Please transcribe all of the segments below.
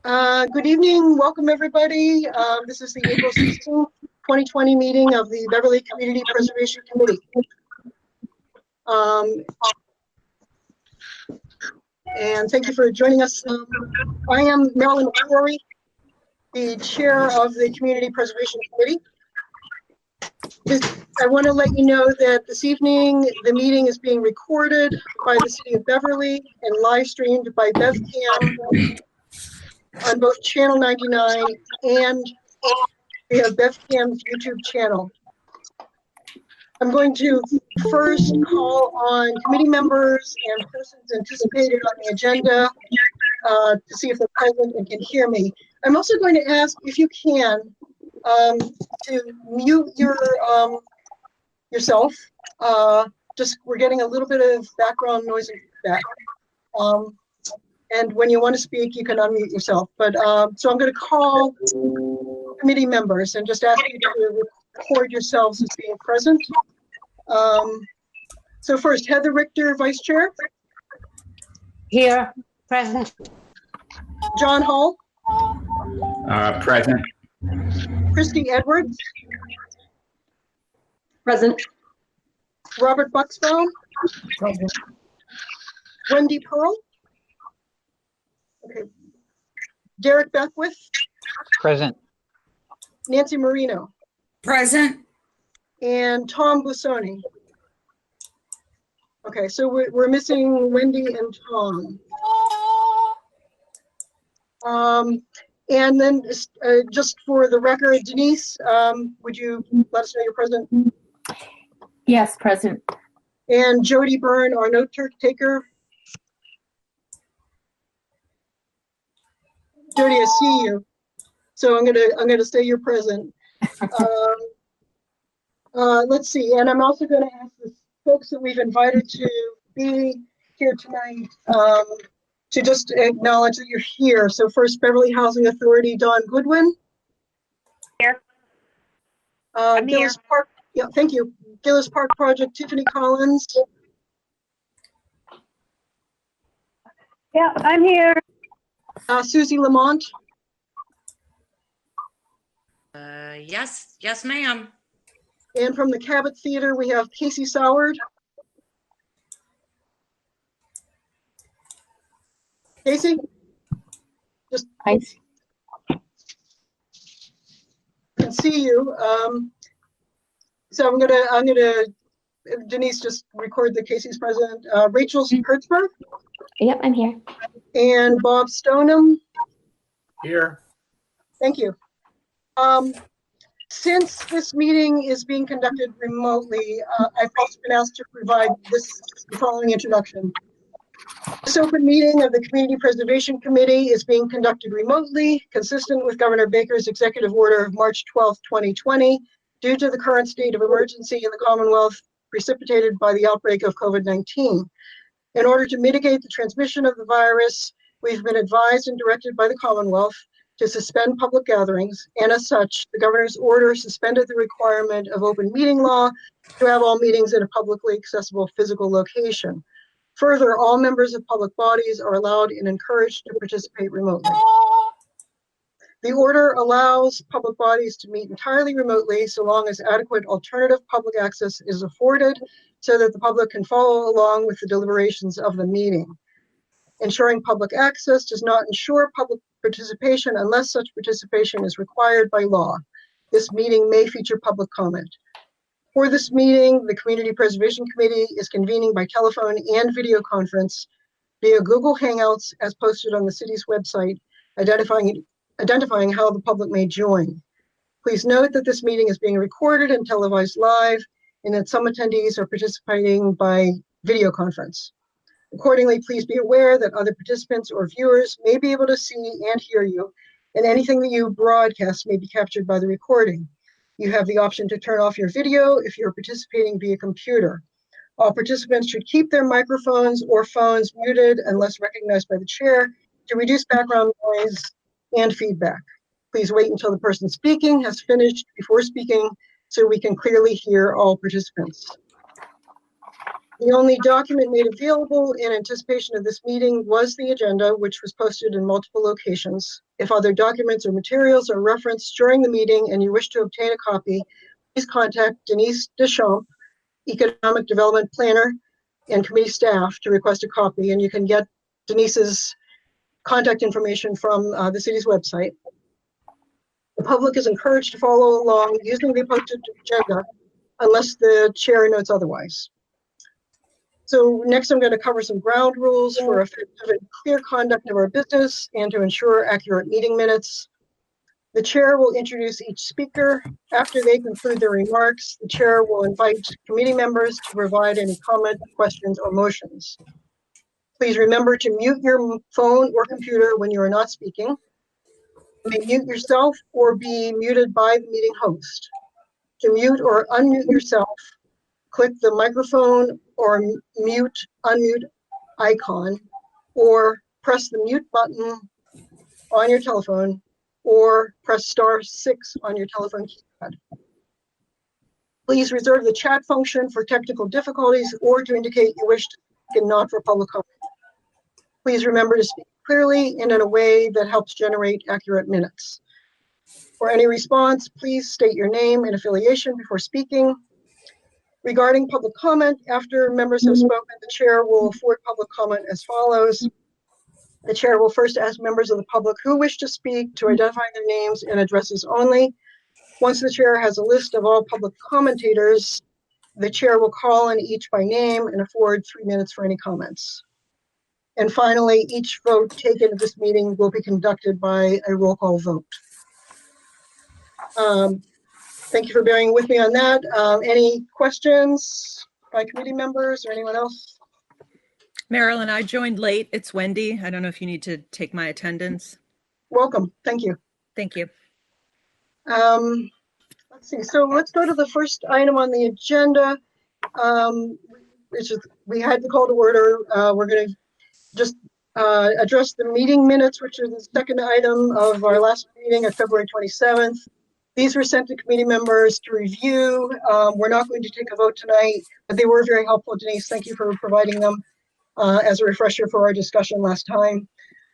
Good evening. Welcome, everybody. This is the April 16th, 2020 meeting of the Beverly Community Preservation Committee. And thank you for joining us. I am Marilyn McCrory, the chair of the Community Preservation Committee. I want to let you know that this evening the meeting is being recorded by the City of Beverly and live streamed by BevCam on both Channel 99 and we have BevCam's YouTube channel. I'm going to first call on committee members and persons anticipated on the agenda to see if they're present and can hear me. I'm also going to ask, if you can, to mute yourself. We're getting a little bit of background noise and feedback. And when you want to speak, you can unmute yourself. But so I'm going to call committee members and just ask you to record yourselves as being present. So first, Heather Richter, Vice Chair. Here, present. John Hall. Present. Christy Edwards. Present. Robert Buxbaum. Present. Wendy Pearl. Okay. Derek Beckwith. Present. Nancy Marino. Present. And Tom Busoni. Okay, so we're missing Wendy and Tom. And then just for the record, Denise, would you let us know you're present? Yes, present. And Jody Byrne, our note taker. Jody, I see you. So I'm gonna say you're present. Let's see, and I'm also going to ask the folks that we've invited to be here tonight to just acknowledge that you're here. So first, Beverly Housing Authority, Dawn Goodwin. Here. I'm Gillis here. Park, yeah, thank you. Gillis Park Project, Tiffany Collins. Yeah, I'm here. Susie Lamont. Yes, ma'am. And from the Cabot Theater, we have Casey Soward. Casey? Just I can see you. So I'm gonna Denise, just record that Casey's present. Rachel Hertzberg. Yep, I'm here. And Bob Stoneham. Here. Thank you. Since this meeting is being conducted remotely, I've also been asked to provide the following introduction. This open meeting of the Community Preservation Committee is being conducted remotely, consistent with Governor Baker's executive order of March 12, 2020, due to the current state of emergency in the Commonwealth precipitated by the outbreak of COVID-19. In order to mitigate the transmission of the virus, we've been advised and directed by the Commonwealth to suspend public gatherings, and as such, the governor's order suspended the requirement of open meeting law to have all meetings in a publicly accessible physical location. Further, all members of public bodies are allowed and encouraged to participate remotely. The order allows public bodies to meet entirely remotely so long as adequate alternative public access is afforded so that the public can follow along with the deliberations of the meeting. Ensuring public access does not ensure public participation unless such participation is required by law. This meeting may feature public comment. For this meeting, the Community Preservation Committee is convening by telephone and video conference via Google Hangouts as posted on the city's website, identifying how the public may join. Please note that this meeting is being recorded and televised live, and that some attendees are participating by video conference. Accordingly, please be aware that other participants or viewers may be able to see and hear you, and anything that you broadcast may be captured by the recording. You have the option to turn off your video if you're participating via computer. All participants should keep their microphones or phones muted unless recognized by the chair to reduce background noise and feedback. Please wait until the person speaking has finished before speaking so we can clearly hear all participants. The only document made available in anticipation of this meeting was the agenda, which was posted in multiple locations. If other documents or materials are referenced during the meeting and you wish to obtain a copy, please contact Denise Deschamps, Economic Development Planner, and committee staff to request a copy, and you can get Denise's contact information from the city's website. The public is encouraged to follow along using the posted agenda unless the chair notes otherwise. So next I'm going to cover some ground rules for effective and clear conduct of our business and to ensure accurate meeting minutes. The chair will introduce each speaker. After they conclude their remarks, the chair will invite committee members to provide any comment, questions, or motions. Please remember to mute your phone or computer when you are not speaking. You may mute yourself or be muted by the meeting host. To mute or unmute yourself, click the microphone or mute, unmute icon, or press the mute button on your telephone, or press *6 on your telephone keypad. Please reserve the chat function for technical difficulties or to indicate you wish to speak and not for public comment. Please remember to speak clearly and in a way that helps generate accurate minutes. For any response, please state your name and affiliation before speaking. Regarding public comment, after members have spoken, the chair will afford public comment as follows. The chair will first ask members of the public who wish to speak to identify their names and addresses only. Once the chair has a list of all public commentators, the chair will call on each by name and afford 3 minutes for any comments. And finally, each vote taken at this meeting will be conducted by a roll call vote. Thank you for bearing with me on that. Any questions by committee members or anyone else? Marilyn, I joined late. It's Wendy. I don't know if you need to take my attendance. Welcome. Thank you. Thank you. Let's see. So let's go to the first item on the agenda. We had the call to order. We're going to just address the meeting minutes, which are the second item of our last meeting of February 27th. These were sent to committee members to review. We're not going to take a vote tonight, but they were very helpful. Denise, thank you for providing them as a refresher for our discussion last time.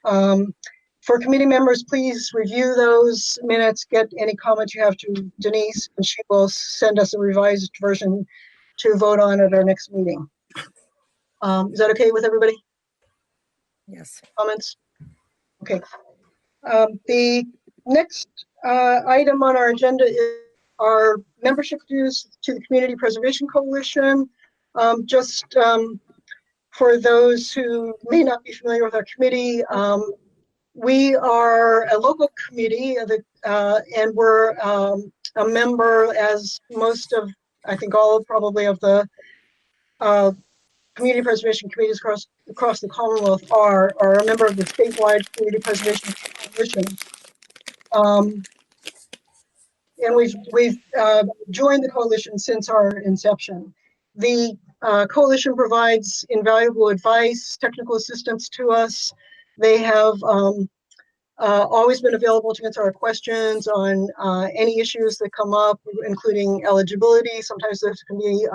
For committee members, please review those minutes, get any comments you have to Denise, and she will send us a revised version to vote on at our next meeting. Is that okay with everybody? Yes. Comments? Okay. The next item on our agenda is our membership dues to the Community Preservation Coalition. For those who may not be familiar with our committee, we are a local committee, and we're a member, as most of, I think all probably of the community preservation committees across the Commonwealth are a member of the statewide Community Preservation Coalition. And we've joined the coalition since our inception. The coalition provides invaluable advice, technical assistance to us. They have always been available to answer our questions on any issues that come up, including eligibility. Sometimes those can be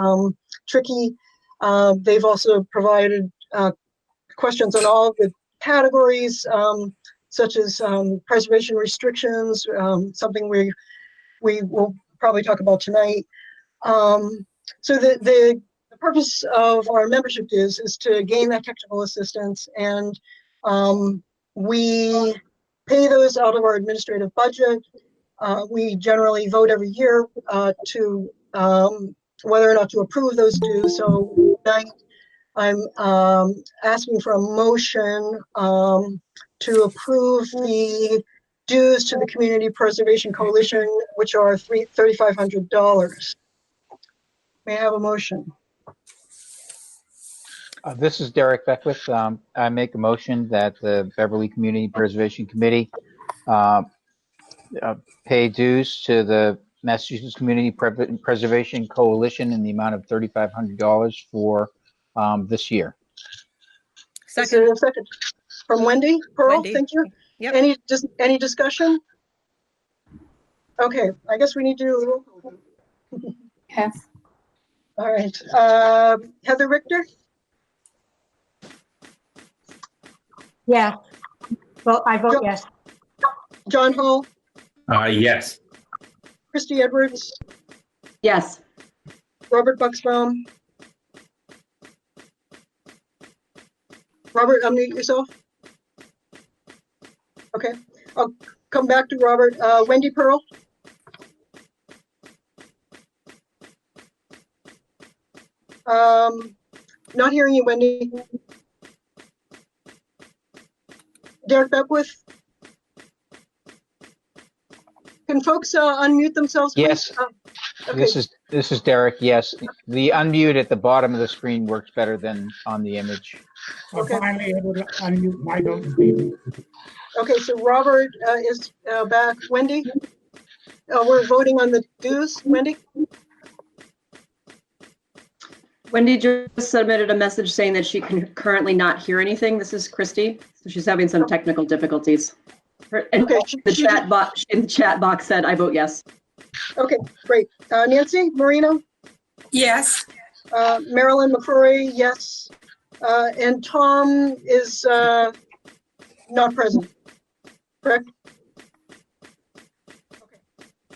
tricky. They've also provided questions on all the categories, such as preservation restrictions, something we will probably talk about tonight. So the purpose of our membership dues is to gain that technical assistance, and we pay those out of our administrative budget. We generally vote every year to whether or not to approve those dues. So tonight I'm asking for a motion to approve the dues to the Community Preservation Coalition, which are $3,500. May I have a motion? This is Derek Beckwith. I make a motion that the Beverly Community Preservation Committee pay dues to the Massachusetts Community Preservation Coalition in the amount of $3,500 for this year. Is there a second? From Wendy Pearl, Wendy. thank you. Yep. Any discussion? Okay, I guess we need to do a roll call. Yes. All right. Heather Richter, Yeah. Well, I vote yes. John Hall, Yes. Christy Edwards, Yes. Robert Buxbaum. Robert, unmute yourself. Okay, I'll come back to Robert. Wendy Pearl, not hearing you, Wendy. Derek Beckwith. Can folks unmute themselves, please? Yes. Okay, This is Derek. Yes, the unmute at the bottom of the screen works better than on the image. I'm Okay. finally able to unmute my baby. okay, so Robert is back. Wendy, we're voting on the dues. Wendy? Wendy just submitted a message saying that she can currently not hear anything. This is Christy. So she's having some technical difficulties. And Okay, the chat box said, I vote yes. Okay, great. Nancy Marino, Yes. Marilyn McCrory, yes. And Tom is not present, correct? Okay.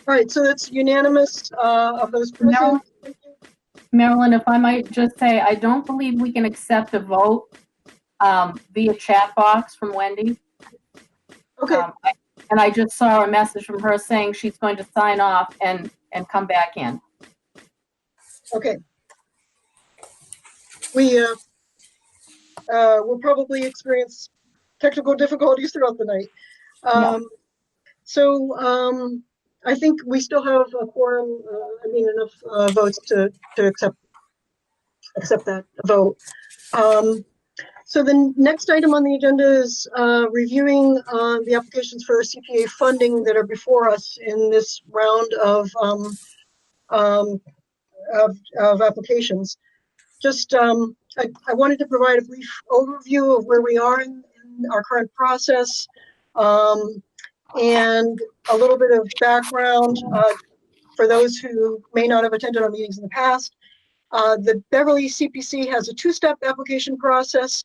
All right, so that's unanimous of those present. Marilyn, if I might just say, I don't believe we can accept a vote via chat box from Wendy. Okay, And I just saw a message from her saying she's going to sign off and come back in. okay. We will probably experience technical difficulties throughout the night. So I think we still have a quorum, enough votes to accept that vote. So the next item on the agenda is reviewing the applications for CPA funding that are before us in this round of applications. Just I wanted to provide a brief overview of where we are in our current process, and a little bit of background for those who may not have attended our meetings in the past. The Beverly CPC has a two-step application process.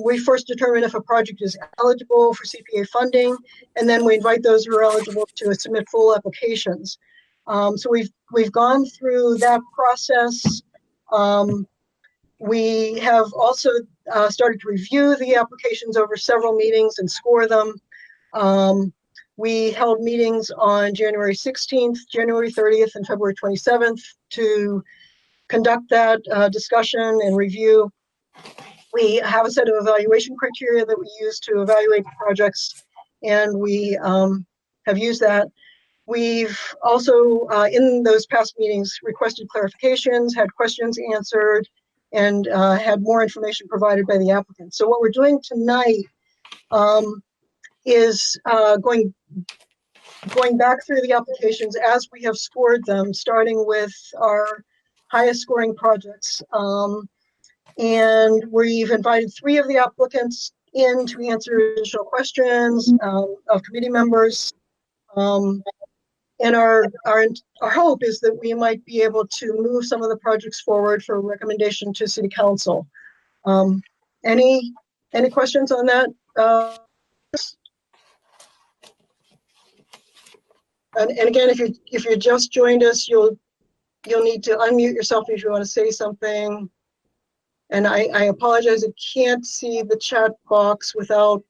We first determine if a project is eligible for CPA funding, and then we invite those who are eligible to submit full applications. So we've gone through that process. We have also started to review the applications over several meetings and score them. We held meetings on January 16th, January 30th, and February 27th to conduct that discussion and review. We have a set of evaluation criteria that we use to evaluate projects, and we have used that. We've also, in those past meetings, requested clarifications, had questions answered, and had more information provided by the applicant. So what we're doing tonight is going back through the applications as we have scored them, starting with our highest scoring projects. And we've invited 3 of the applicants in to answer additional questions of committee members. And our hope is that we might be able to move some of the projects forward for recommendation to City Council. Any questions on that? And again, if you just joined us, you'll need to unmute yourself if you want to say something. And I apologize, I can't see the chat box without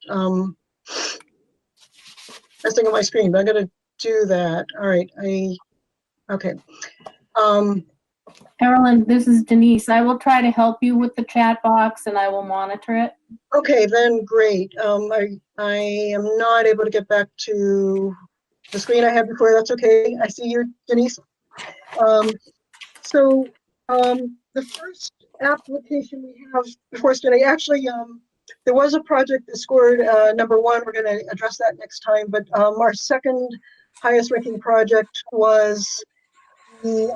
messing on my screen, but I'm gonna do that. All right, okay. Carolyn, this is Denise. I will try to help you with the chat box and I will monitor it. Okay, then great. I am not able to get back to the screen I had before. That's okay. I see you, Denise. So the first application we have before us today, actually, there was a project that scored number 1. We're going to address that next time. But our second highest ranking project was the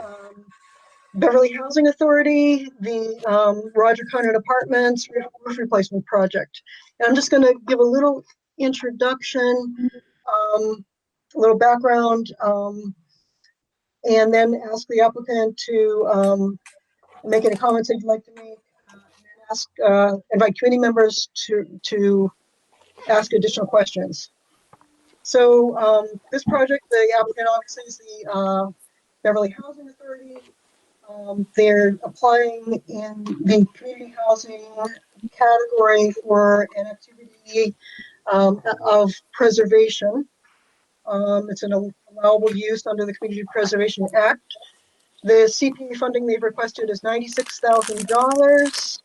Beverly Housing Authority, the Roger Conrad Apartments roof replacement project. And I'm just going to give a little introduction, a little background, and then ask the applicant to make any comments that you'd like to make, and then ask, invite committee members to ask additional questions. So this project, the applicant obviously is the Beverly Housing Authority. They're applying in the community housing category for an activity of preservation. It's an allowable use under the Community Preservation Act. The CPA funding they've requested is $96,000.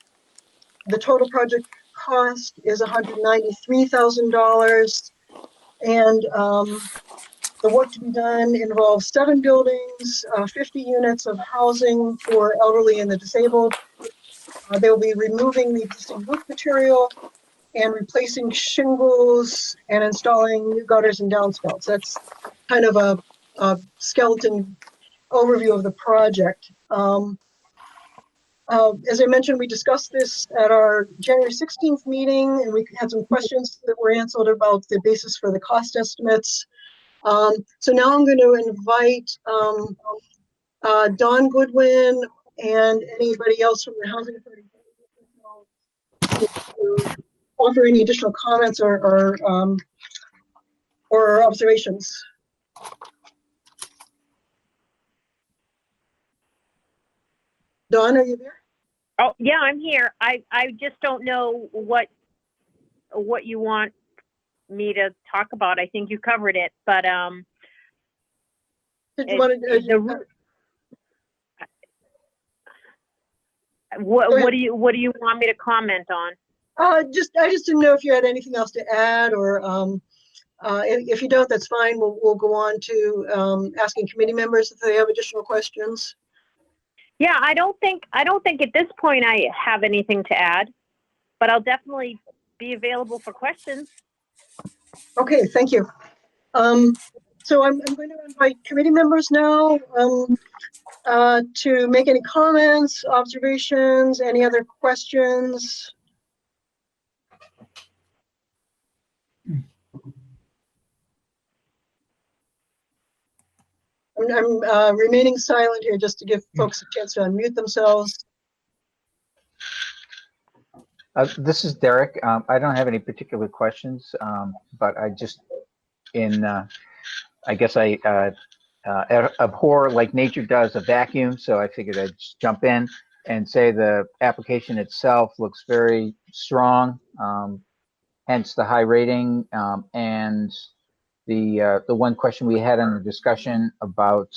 The total project cost is $193,000. And the work to be done involves 7 buildings, 50 units of housing for elderly and the disabled. They will be removing the existing roof material and replacing shingles and installing new gutters and downspouts. That's kind of a skeleton overview of the project. As I mentioned, we discussed this at our January 16th meeting, and we had some questions that were answered about the basis for the cost estimates. So now I'm going to invite Don Goodwin and anybody else from the Housing Authority to offer any additional comments or observations. Don, are you there? Oh, yeah, I'm here. I just don't know what you want me to talk about. I think you covered it, but Did you want to, what do you want me to comment on? I just didn't know if you had anything else to add, or if you don't, that's fine. We'll go on to asking committee members if they have additional questions. Yeah, I don't think at this point I have anything to add, but I'll definitely be available for questions. Okay, thank you. So I'm going to invite committee members now to make any comments, observations, any other questions. I'm remaining silent here just to give folks a chance to unmute themselves. This is Derek. I don't have any particular questions, but I just, I guess I abhor, like nature does, a vacuum. So I figured I'd just jump in and say the application itself looks very strong, hence the high rating. And the one question we had in the discussion about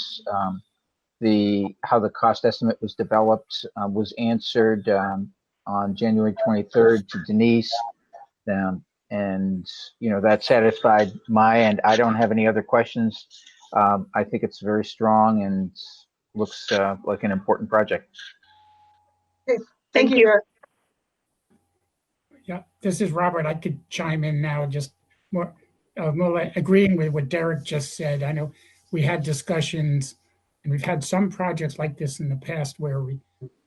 how the cost estimate was developed was answered on January 23rd to Denise. And that satisfied my end. I don't have any other questions. I think it's very strong and looks like an important project. Okay, thank you. Yeah, this is Robert. I could chime in now, just more like agreeing with what Derek just said. I know we had discussions, and we've had some projects like this in the past where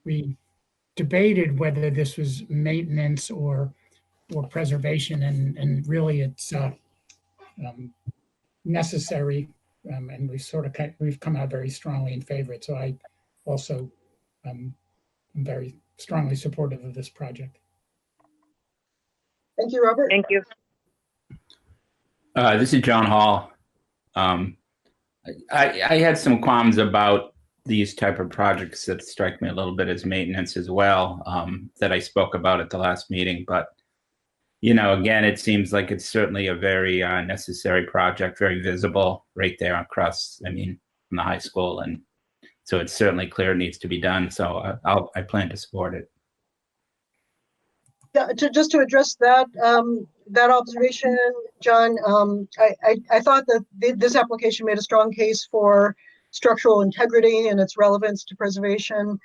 we debated whether this was maintenance or preservation, and really it's necessary, and we've come out very strongly in favor of it. So I also am very strongly supportive of this project. Thank you, Robert. Thank you. This is John Hall. I had some qualms about these type of projects that strike me a little bit as maintenance as well, that I spoke about at the last meeting. But, again, it seems like it's certainly a very necessary project, very visible right there across, from the high school. And so it's certainly clear it needs to be done. So I plan to support it. Yeah, just to address that observation, John, I thought that this application made a strong case for structural integrity and its relevance to preservation.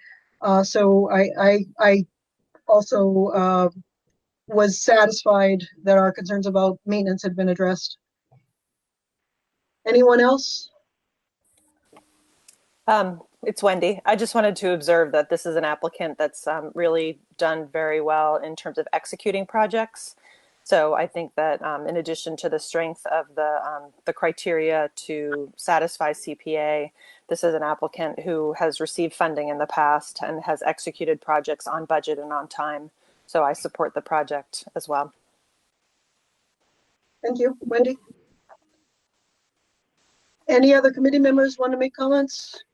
So I also was satisfied that our concerns about maintenance had been addressed. Anyone else? It's Wendy. I just wanted to observe that this is an applicant that's really done very well in terms of executing projects. So I think that in addition to the strength of the criteria to satisfy CPA, this is an applicant who has received funding in the past and has executed projects on budget and on time. So I support the project as well. Thank you. Wendy? Any other committee members want to make comments?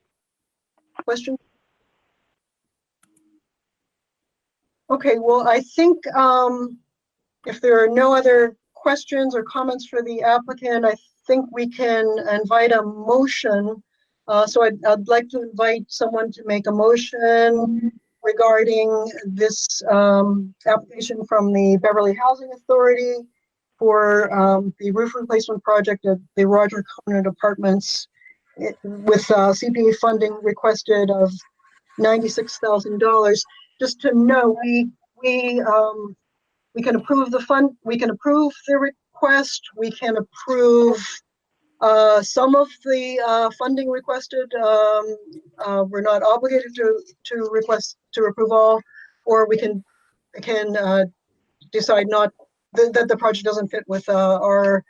Questions? Okay, well, I think if there are no other questions or comments for the applicant, I think we can invite a motion. So I'd like to invite someone to make a motion regarding this application from the Beverly Housing Authority for the roof replacement project at the Roger Conant Apartments with CPA funding requested of $96,000. Just to know, we can approve the fund, we can approve the request, we can approve some of the funding requested. We're not obligated to approve all, or we can decide not that the project doesn't fit with the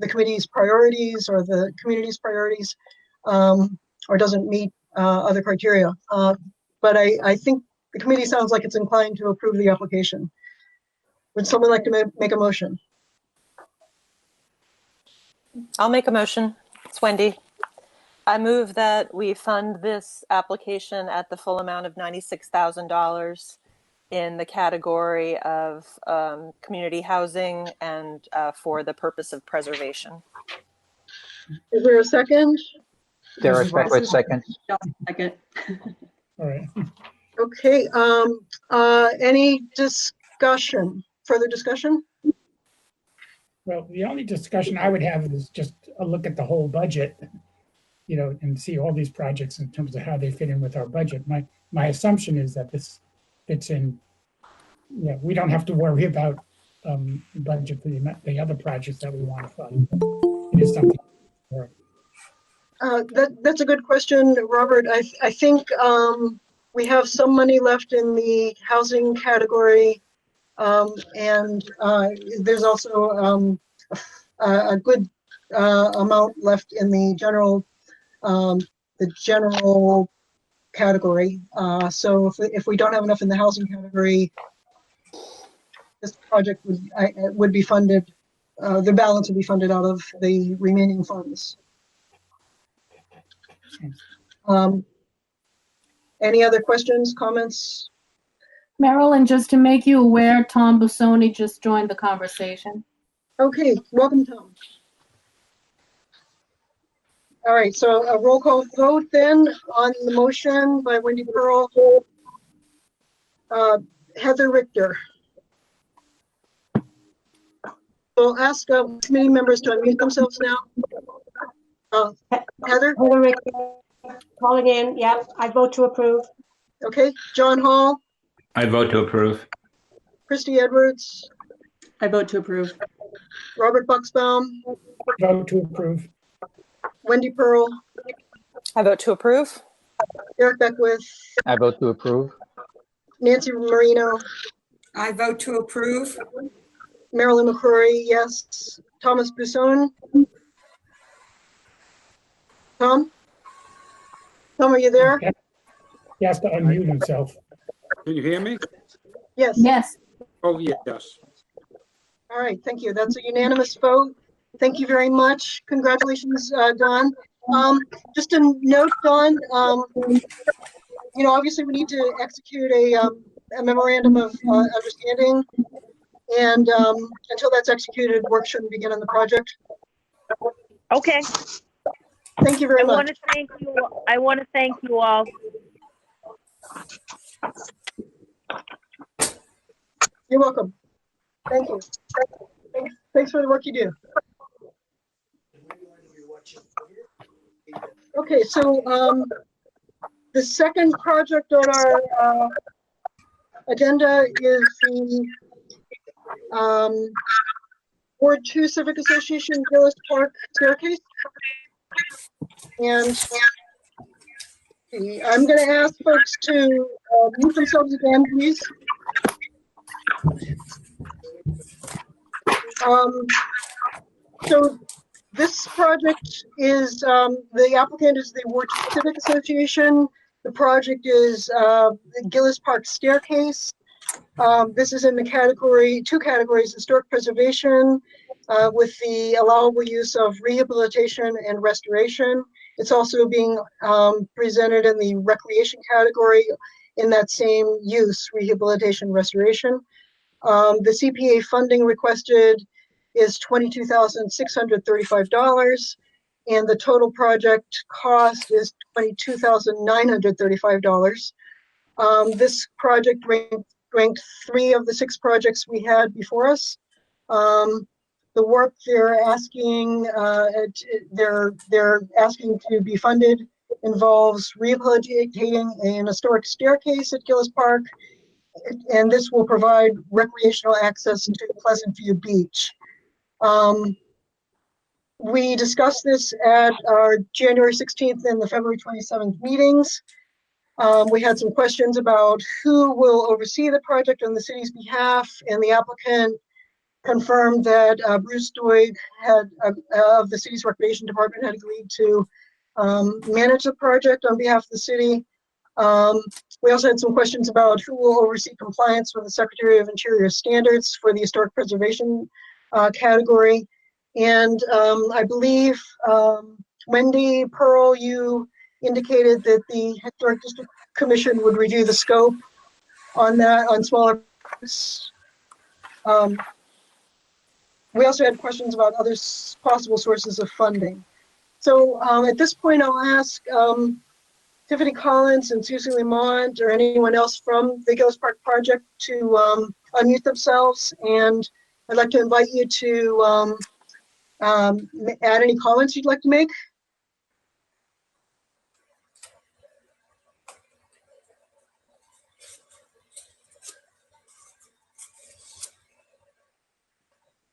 committee's priorities or the community's priorities, or doesn't meet other criteria. But I think the committee sounds like it's inclined to approve the application. Would someone like to make a motion? I'll make a motion. It's Wendy. I move that we fund this application at the full amount of $96,000 in the category of community housing and for the purpose of preservation. Is there a second? Derek Beckwith, second. Second. All right. Okay, any discussion, further discussion? Well, the only discussion I would have is just a look at the whole budget, you know, and see all these projects in terms of how they fit in with our budget. My assumption is that this fits in. Yeah, we don't have to worry about budget for the other projects that we want to fund. It is something. That's a good question, Robert. I think we have some money left in the housing category, and there's also a good amount left in the general category. So if we don't have enough in the housing category, this project would be funded. The balance would be funded out of the remaining funds. Any other questions, comments? Marilyn, just to make you aware, Tom Busoni just joined the conversation. Okay, welcome, Tom. All right, so a roll call vote then on the motion by Wendy Pearl. Heather Richter. We'll ask committee members to unmute themselves now. Heather? Heather Richter, calling in. Yep, I vote to approve. Okay, John Hall, I vote to approve. Christy Edwards, I vote to approve. Robert Buxbaum, Vote to approve. Wendy Pearl, I vote to approve. Derek Beckwith, I vote to approve. Nancy Marino, I vote to approve. Marilyn McCrory, yes. Thomas Busson. Tom? Tom, are you there? He has to unmute himself. Can you hear me? Yes. Yes. Oh, yes. All right, thank you. That's a unanimous vote. Thank you very much. Congratulations, Don. Just a note, Don, you know, obviously we need to execute a memorandum of understanding, and until that's executed, work shouldn't begin on the project. Okay. Thank you very I much. want to thank you. I want to thank you all. You're welcome. Thank you. Thanks for the work you do. Okay, so the second project on our agenda is the Ward 2 Civic Association Village Park staircase. And I'm going to ask folks to mute themselves again, please. So This project is, the applicant is the Ward Civic Association. The project is the Gillis Park Staircase. This is in the two categories, historic preservation with the allowable use of rehabilitation and restoration. It's also being presented in the recreation category in that same use, rehabilitation, restoration. The CPA funding requested is $22,635, and the total project cost is $22,935. This project ranked 3 of the 6 projects we had before us. The work they're asking to be funded involves rehabilitating an historic staircase at Gillis Park, and this will provide recreational access to Pleasant View Beach. We discussed this at our January 16th and the February 27th meetings. We had some questions about who will oversee the project on the city's behalf, and the applicant confirmed that Bruce Doig of the city's recreation department had agreed to manage the project on behalf of the city. We also had some questions about who will oversee compliance with the Secretary of Interior standards for the historic preservation category. And I believe, Wendy Pearl, you indicated that the Historic District Commission would review the scope on that, on smaller projects. We also had questions about other possible sources of funding. So at this point, I'll ask Tiffany Collins and Susie Lamont or anyone else from the Gillis Park project to unmute themselves. And I'd like to invite you to add any comments you'd like to make.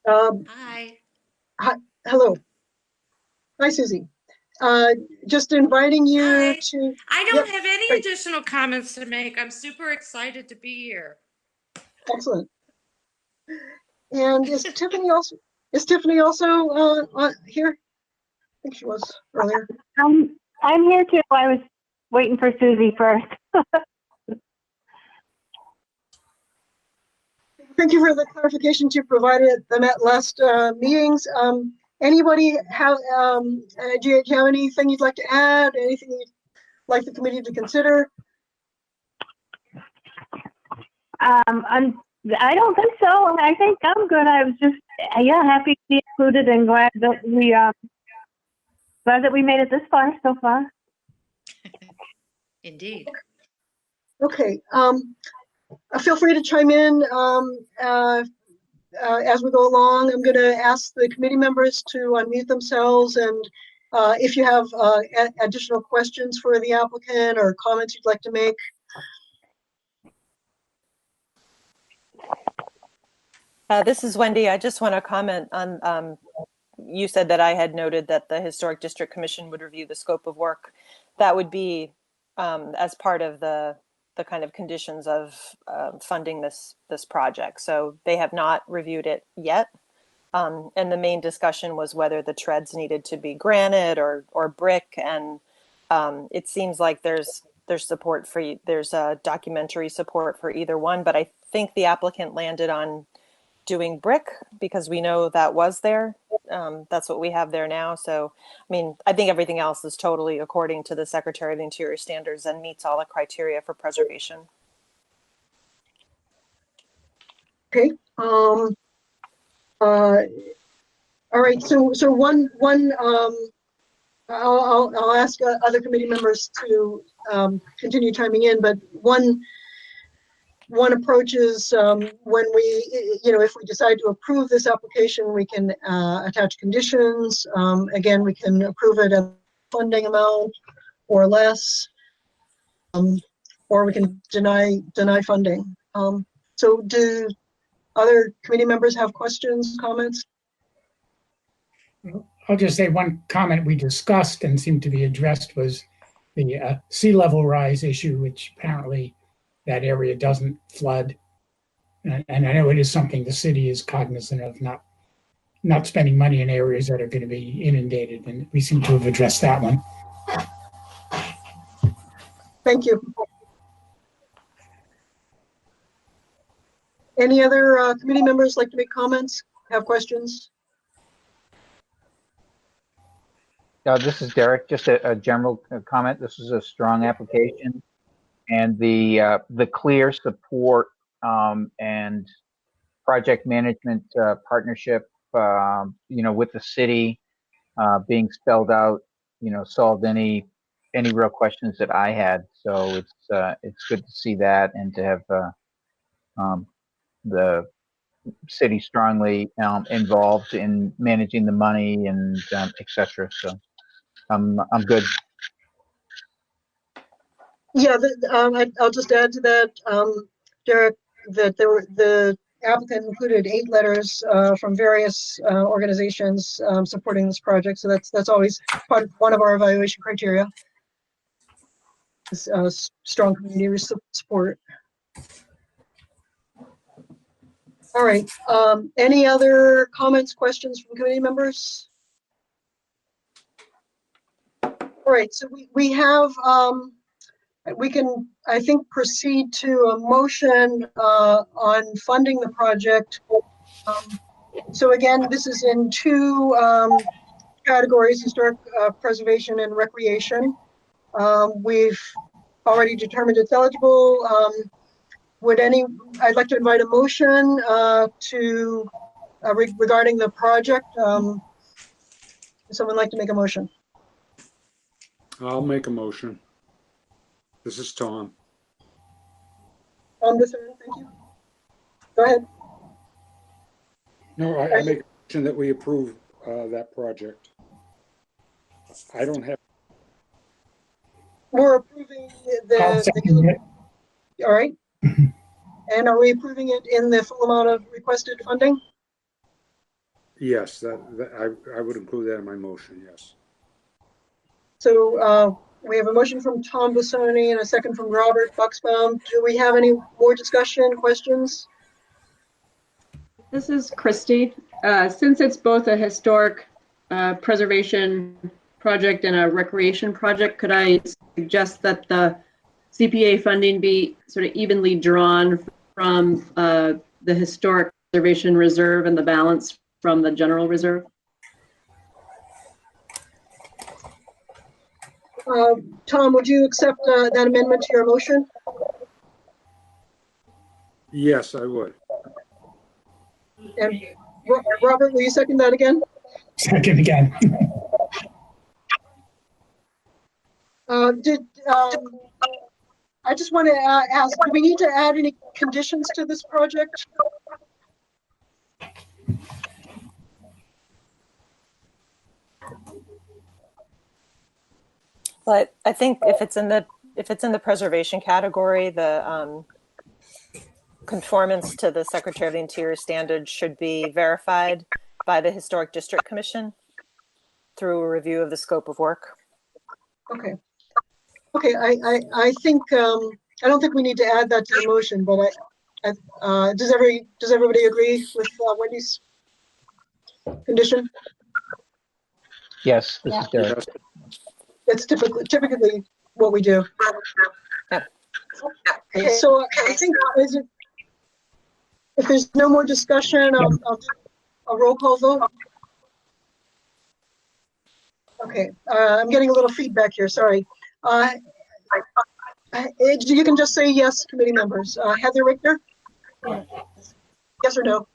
Hi. Hello. Hi, Susie. Just inviting you to. I don't Yep, have any great. additional comments to make. I'm super excited to be here. Excellent. And is Tiffany also here? I think she was earlier. I'm here too. I was waiting for Susie first. Thank you for the clarifications you provided at the last meetings. Anybody have, do you have anything you'd like to add? Anything you'd like the committee to consider? I don't think so. I think I'm good. I was just, happy to be included and glad that we made it this far so far. Indeed. Okay. Feel free to chime in as we go along. I'm going to ask the committee members to unmute themselves, and if you have additional questions for the applicant or comments you'd like to make. This is Wendy. I just want to comment on, you said that I had noted that the Historic District Commission would review the scope of work. That would be as part of the kind of conditions of funding this project. So they have not reviewed it yet. And the main discussion was whether the treads needed to be granite or brick. And it seems like there's support for, there's documentary support for either one, but I think the applicant landed on doing brick because we know that was there. That's what we have there now. So, I mean, I think everything else is totally according to the Secretary of the Interior standards and meets all the criteria for preservation. Okay. All right. So one I'll ask other committee members to continue chiming in, but one approach is when we, if we decide to approve this application, we can attach conditions. Again, we can approve it at funding amount or less, or we can deny funding. So do other committee members have questions, comments? I'll just say one comment we discussed and seemed to be addressed was the sea level rise issue, which apparently that area doesn't flood. And I know it is something the city is cognizant of, not not spending money in areas that are going to be inundated, and we seem to have addressed that one. Thank you. Any other committee members like to make comments, have questions? This is Derek. Just a general comment. This is a strong application, and the clear support and project management partnership, with the city being spelled out, solved any real questions that I had. So it's good to see that, and to have the city strongly involved in managing the money and et cetera. So I'm good. Yeah, I'll just add to that, Derek, that the applicant included 8 letters from various organizations supporting this project. So that's always one of our evaluation criteria. Is, strong community support. All right. Any other comments, questions from committee members? All right. So we have. We can, I think, proceed to a motion on funding the project. So again, this is in 2 categories: historic preservation and recreation. We've already determined it's eligible. I'd like to invite a motion to regarding the project. Would someone like to make a motion? I'll make a motion. This is Tom. Thank you. Go ahead. No, I make a motion that we approve that project. I don't have. We're approving the all right. And are we approving it in the full amount of requested funding? Yes, I would include that in my motion, yes. So we have a motion from Tom Bissoni and a second from Robert Buxbaum. Do we have any more discussion, questions? This is Christy. Since it's both a historic preservation project and a recreation project, could I suggest that the CPA funding be sort of evenly drawn from the historic preservation reserve and the balance from the general reserve? Tom, would you accept that amendment to your motion? Yes, I would. And Robert, will you second that again? Second again. I just want to ask, do we need to add any conditions to this project? But I think if it's in the preservation category, the conformance to the Secretary of the Interior standards should be verified by the Historic District Commission through a review of the scope of work. Okay. Okay, I think I don't think we need to add that to the motion, but does everybody agree with Wendy's condition? Yes, this is Derek. That's typically what we do. Okay, so I think if there's no more discussion, I'll do a roll call vote. Okay, I'm getting a little feedback here. Sorry. You can just say yes, committee members. Heather Richter? Yes or no?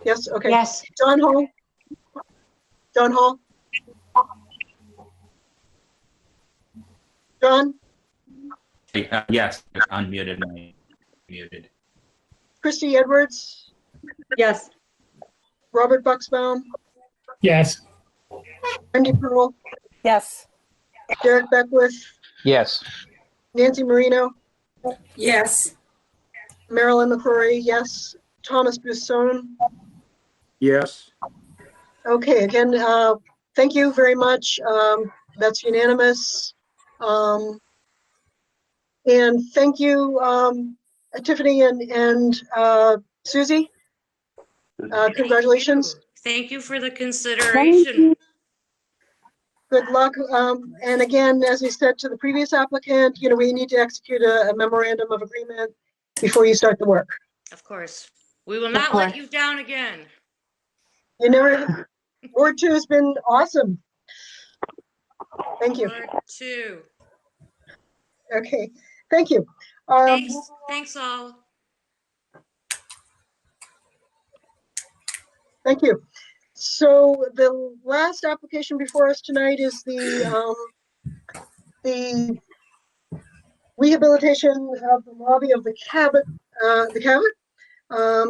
Yes, okay. Yes. John Hall? John Hall? John? Yes, unmuted. Muted. Christy Edwards? Yes. Robert Buxbaum? Yes. Wendy Pearl? Yes. Derek Beckwith? Yes. Nancy Marino? Yes. Marilyn McCrory, yes. Thomas Busson? Yes. Okay, again, thank you very much. That's unanimous. And thank you, Tiffany and Susie. Congratulations. Thank you for the consideration. Good luck. And again, as we said to the previous applicant, we need to execute a memorandum of agreement before you start the work. Of course. We will not let you down again. Ward 2 has been awesome. Thank you. Ward 2. Okay, thank you. Thanks all. Thank you. So the last application before us tonight is the rehabilitation of the lobby of the Cabot.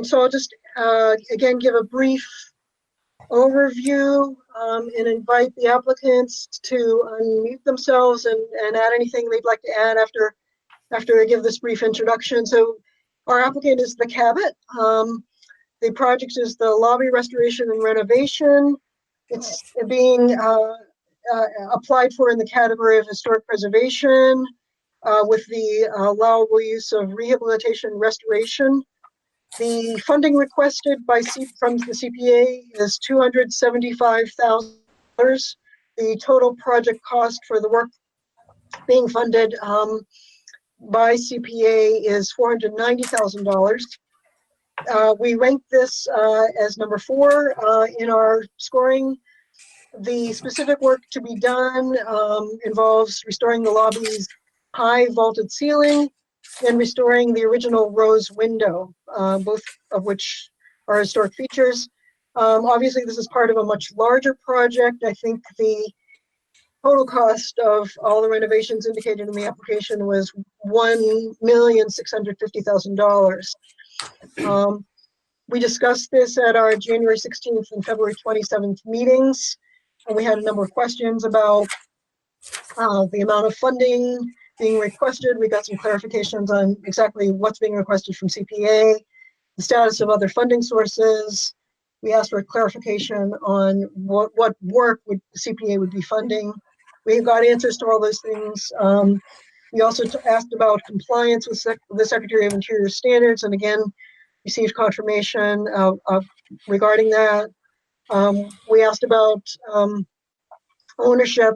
So I'll just again give a brief overview and invite the applicants to unmute themselves and add anything they'd like to add after I give this brief introduction. So our applicant is the Cabot. The project is the lobby restoration and renovation. It's being applied for in the category of historic preservation with the allowable use of rehabilitation restoration. The funding requested from the CPA is $275,000. The total project cost for the work being funded by CPA is $490,000. We ranked this as number 4 in our scoring. The specific work to be done involves restoring the lobby's high vaulted ceiling and restoring the original rose window, both of which are historic features. Obviously, this is part of a much larger project. I think the total cost of all the renovations indicated in the application was $1,650,000. We discussed this at our January 16th and February 27th meetings, and we had a number of questions about the amount of funding being requested. We got some clarifications on exactly what's being requested from CPA, the status of other funding sources. We asked for clarification on what work CPA would be funding. We got answers to all those things. We also asked about compliance with the Secretary of Interior standards, and again, received confirmation regarding that. We asked about ownership,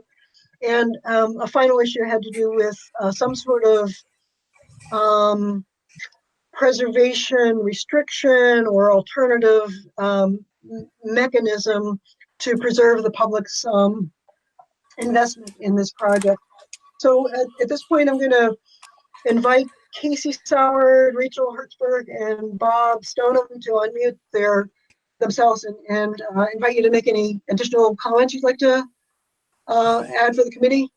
and a final issue had to do with some sort of preservation restriction or alternative mechanism to preserve the public's investment in this project. So at this point, I'm going to invite Casey Soward, Rachel Hertzberg, and Bob Stoneham to unmute themselves and invite you to make any additional comments you'd like to add for the committee.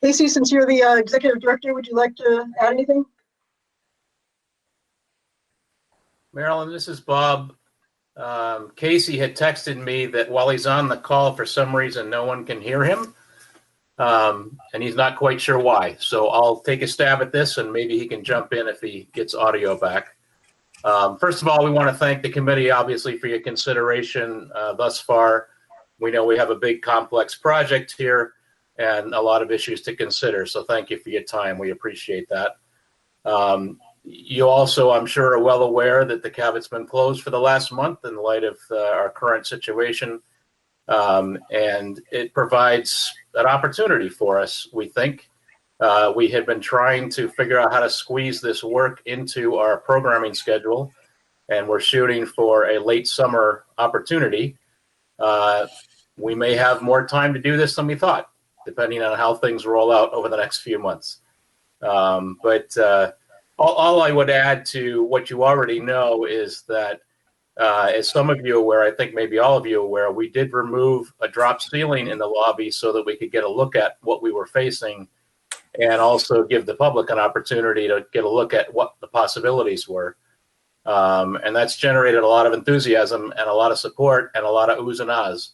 Casey, since you're the executive director, would you like to add anything? Marilyn, this is Bob. Casey had texted me that while he's on the call, for some reason, no one can hear him. And he's not quite sure why. So I'll take a stab at this and maybe he can jump in if he gets audio back. First of all, we want to thank the committee, obviously, for your consideration thus far. We know we have a big complex project here and a lot of issues to consider. So thank you for your time. We appreciate that. You also, I'm sure, are well aware that the Cabot's been closed for the last month in light of our current situation. And it provides an opportunity for us, we think. We had been trying to figure out how to squeeze this work into our programming schedule, and we're shooting for a late summer opportunity. We may have more time to do this than we thought, depending on how things roll out over the next few months. But all I would add to what you already know is that, as some of you are aware, I think maybe all of you are aware, we did remove a drop ceiling in the lobby so that we could get a look at what we were facing and also give the public an opportunity to get a look at what the possibilities were. And that's generated a lot of enthusiasm and a lot of support and a lot of oohs and ahs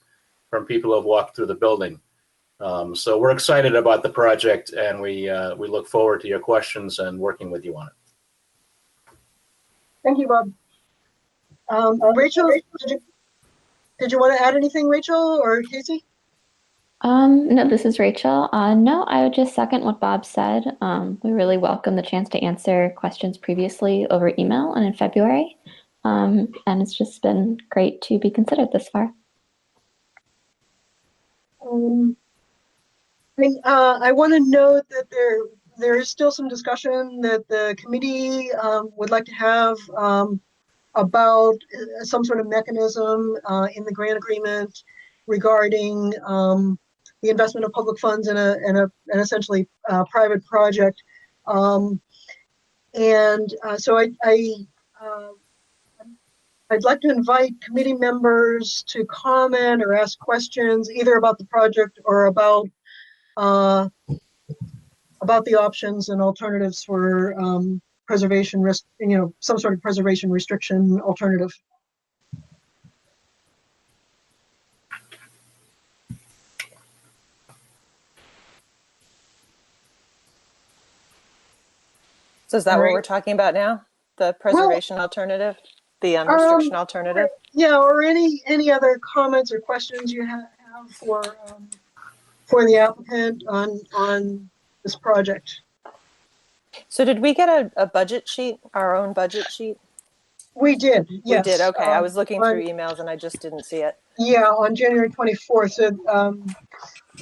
from people who have walked through the building. So we're excited about the project, and we look forward to your questions and working with you on it. Thank you, Bob. Rachel, did you want to add anything, Rachel or Casey? No, this is Rachel. No, I would just second what Bob said. We really welcome the chance to answer questions previously over email and in February. and it's just been great to be considered this far. I want to note that there is still some discussion that the committee would like to have about some sort of mechanism in the grant agreement regarding the investment of public funds in an essentially private project. So I'd like to invite committee members to comment or ask questions either about the project or about the options and alternatives for preservation risk, some sort of preservation restriction alternative. So is that what we're talking about now? The preservation alternative? The restriction alternative? Yeah, or any other comments or questions you have for the applicant on this project. So did we get a budget sheet, our own budget sheet? We did, yes. We did, okay. I was looking through emails and I just didn't see it. Yeah, on January 24th. So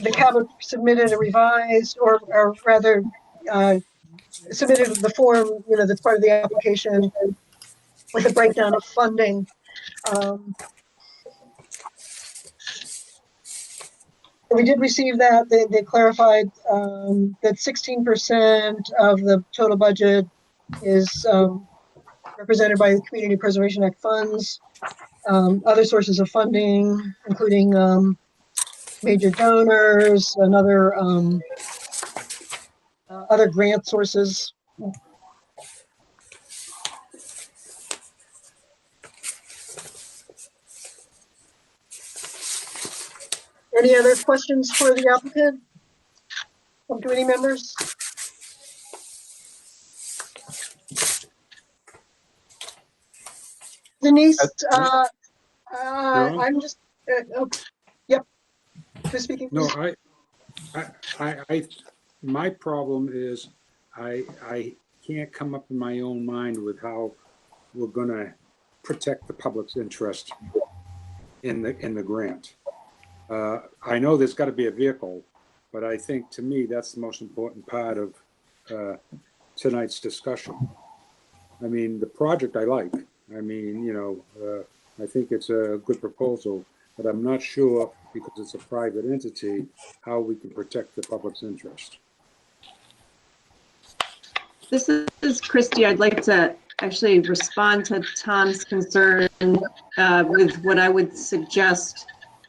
the cabinet submitted a revised, or rather submitted the form, that's part of the application with a breakdown of funding. We did receive that. They clarified that 16% of the total budget is represented by the Community Preservation Act funds. Other sources of funding, including major donors and other grant sources. Any other questions for the applicant from committee members? Denise, I'm just, yep, who's speaking? No, my problem is I can't come up in my own mind with how we're going to protect the public's interest in the grant. I know there's got to be a vehicle, but I think to me that's the most important part of tonight's discussion. I mean, the project I like. I mean, I think it's a good proposal, but I'm not sure, because it's a private entity, how we can protect the public's interest. This is Christy. I'd like to actually respond to Tom's concern with what I would suggest.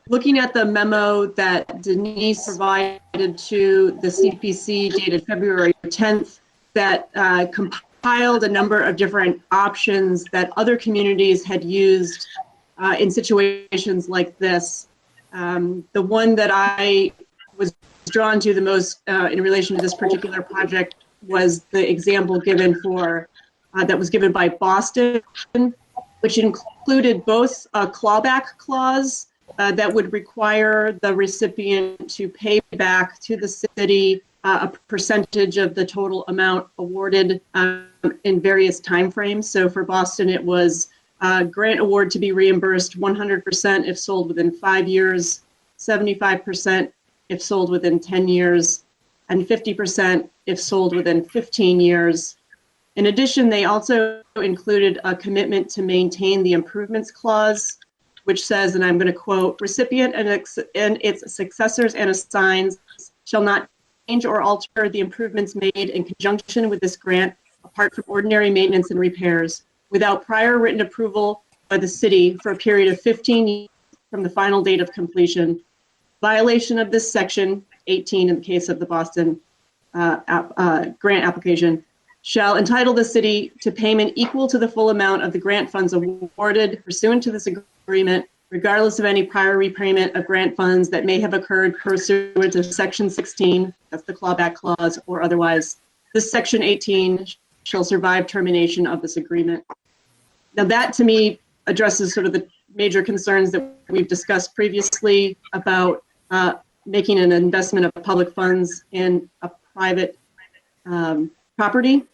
Looking at the memo that Denise provided to the CPC dated February 10th, that compiled a number of different options that other communities had used in situations like this. The one that I was drawn to the most in relation to this particular project was the example given that was given by Boston, which included both a clawback clause that would require the recipient to pay back to the city a percentage of the total amount awarded in various timeframes. So for Boston, it was grant award to be reimbursed 100% if sold within 5 years, 75% if sold within 10 years, and 50% if sold within 15 years. In addition, they also included a commitment to maintain the improvements clause, which says, and I'm going to quote, recipient and its successors and assigns shall not change or alter the improvements made in conjunction with this grant, apart from ordinary maintenance and repairs, without prior written approval by the city for a period of 15 years from the final date of completion. Violation of this section, 18 in the case of the Boston grant application, shall entitle the city to payment equal to the full amount of the grant funds awarded pursuant to this agreement, regardless of any prior repayment of grant funds that may have occurred pursuant to Section 16, that's the clawback clause, or otherwise. This Section 18 shall survive termination of this agreement. Now that, to me, addresses sort of the major concerns that we've discussed previously about making an investment of public funds in a private property.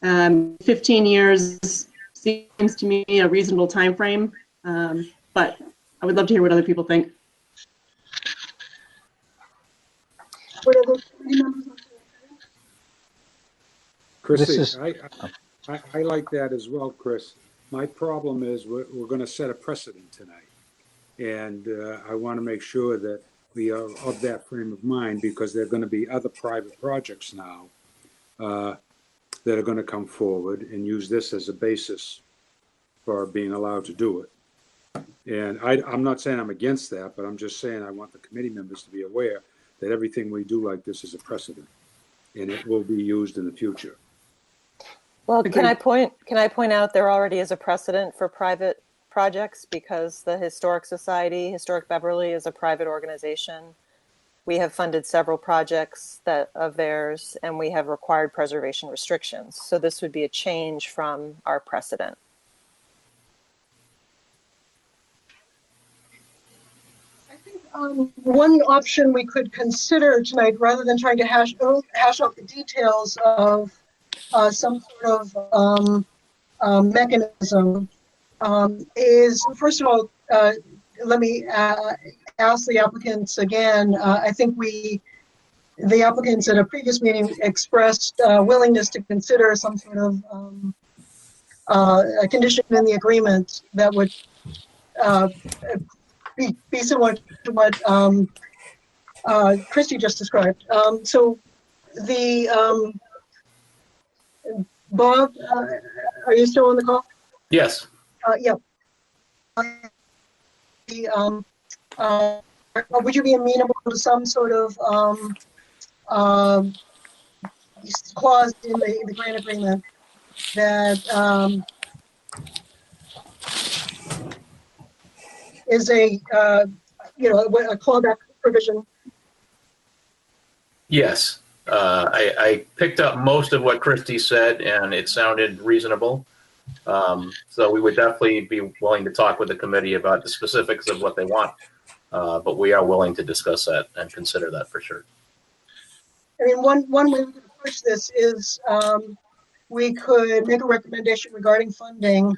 15 years seems to me a reasonable timeframe. But I would love to hear what other people think. What other committee members want to say? Chrissy, This is- I like that as well, Chris. My problem is we're going to set a precedent tonight. And I want to make sure that we are of that frame of mind, because there are going to be other private projects now that are going to come forward and use this as a basis for being allowed to do it. And I'm not saying I'm against that, but I'm just saying I want the committee members to be aware that everything we do like this is a precedent, and it will be used in the future. Well, can I point out there already is a precedent for private projects, because the Historic Society, Historic Beverly, is a private organization. We have funded several projects of theirs, and we have required preservation restrictions. So this would be a change from our precedent. I think one option we could consider tonight, rather than trying to hash out the details of some sort of mechanism, is, first of all, let me ask the applicants again. I think the applicants at a previous meeting expressed willingness to consider some sort of a condition in the agreement that would be similar to what Christy just described. So the Bob, are you still on the call? Yes. Yeah. Would you be amenable to some sort of clause in the grant agreement that is a clawback provision? Yes. I picked up most of what Christy said, and it sounded reasonable. So we would definitely be willing to talk with the committee about the specifics of what they want. But we are willing to discuss that and consider that for sure. I mean, one way we could approach this is we could make a recommendation regarding funding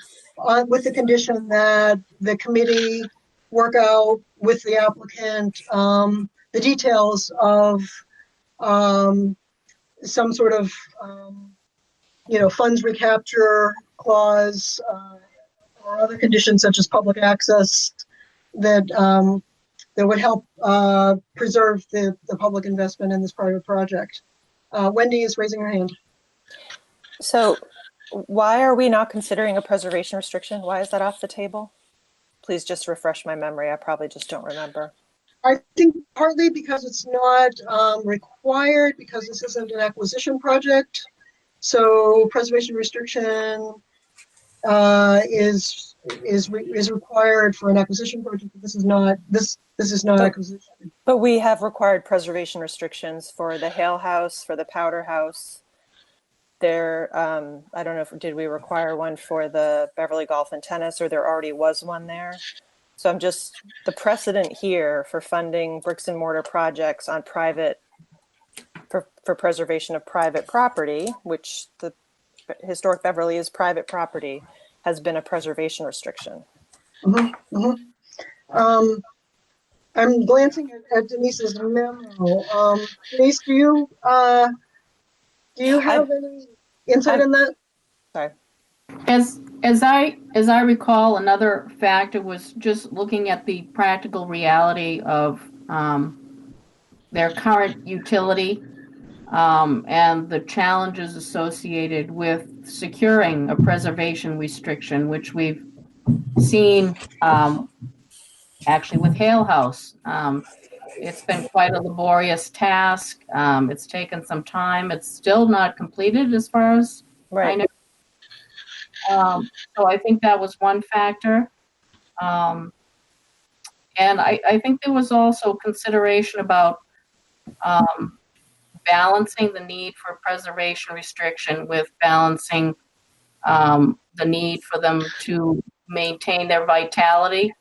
with the condition that the committee work out with the applicant the details of some sort of funds recapture clause or other conditions such as public access that that would help preserve the public investment in this private project. Wendy is raising her hand. So why are we not considering a preservation restriction? Why is that off the table? Please just refresh my memory. I probably just don't remember. I think partly because it's not required, because this isn't an acquisition project. So preservation restriction is required for an acquisition project. This is not acquisition. But we have required preservation restrictions for the Hale House, for the Powder House. There, I don't know did we require one for the Beverly Golf and Tennis, or there already was one there. So I'm just, the precedent here for funding bricks and mortar projects on private, for preservation of private property, which the Historic Beverly is private property, has been a preservation restriction. Mm-hmm, mm-hmm. I'm glancing at Denise's memo. Denise, do you have any insight on that? Sorry. As I recall, another factor was just looking at the practical reality of their current utility and the challenges associated with securing a preservation restriction, which we've seen actually with Hale House. It's been quite a laborious task. It's taken some time. It's still not completed as far as I know. So I think that was one factor. And I think there was also consideration about balancing the need for preservation restriction with balancing the need for them to maintain their vitality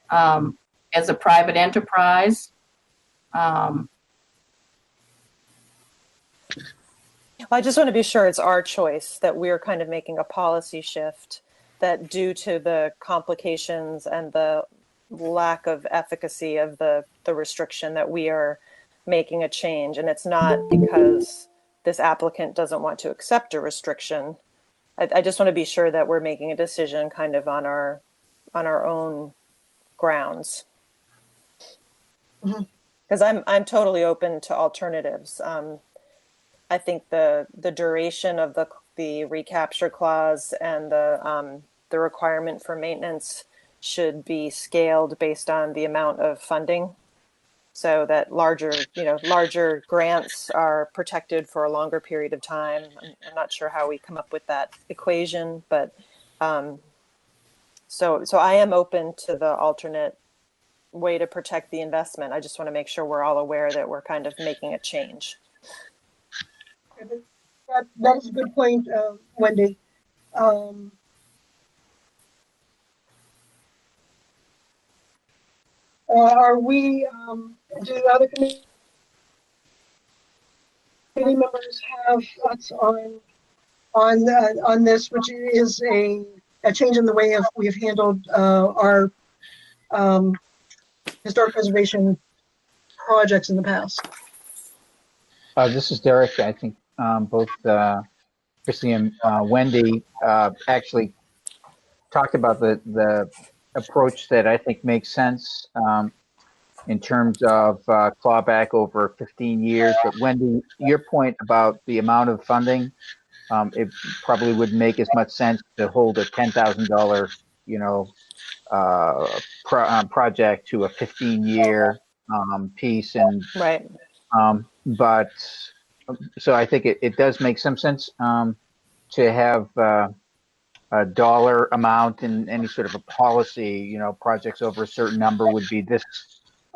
as a private enterprise. I just want to be sure it's our choice, that we're kind of making a policy shift that due to the complications and the lack of efficacy of the restriction that we are making a change. And it's not because this applicant doesn't want to accept a restriction. I just want to be sure that we're making a decision kind of on our own grounds. Because I'm totally open to alternatives. I think the duration of the recapture clause and the requirement for maintenance should be scaled based on the amount of funding, so that larger grants are protected for a longer period of time. I'm not sure how we come up with that equation, but so I am open to the alternate way to protect the investment. I just want to make sure we're all aware that we're kind of making a change. That is a good point, Wendy. Are we, do other committee members have thoughts on this, which is a change in the way we've handled our historic preservation projects in the past? This is Derek. I think both Chrissy and Wendy actually talked about the approach that I think makes sense in terms of clawback over 15 years. But Wendy, your point about the amount of funding, it probably would make as much sense to hold a $10,000, project to a 15-year piece. And right. But so I think it does make some sense to have a dollar amount in any sort of a policy. Projects over a certain number would be this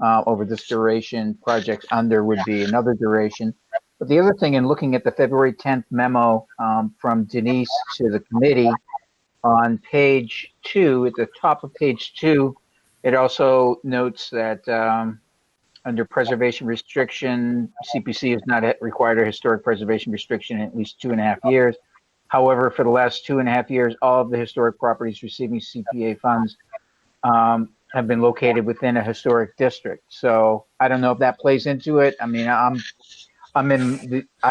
over this duration. Projects under would be another duration. But the other thing, in looking at the February 10th memo from Denise to the committee, on page 2, at the top of page 2, it also notes that under preservation restriction, CPC has not have historic preservation restriction in at least 2.5 years. However, for the last 2.5 years, all of the historic properties receiving CPA funds have been located within a historic district. So I don't know if that plays into it. I mean, I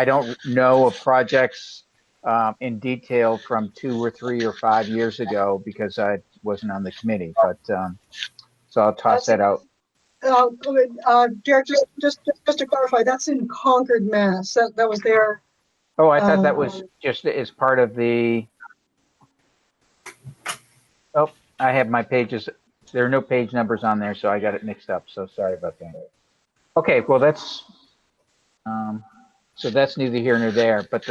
don't know of projects in detail from 2 or 3 or 5 years ago because I wasn't on the committee. But so I'll toss that out. Derek, just to clarify, that's in Concord, Mass. That was there. Oh, I thought that was just as part of the. Oh, I have my pages. There are no page numbers on there, so I got it mixed up. So sorry about that. Okay, well so that's neither here nor there. But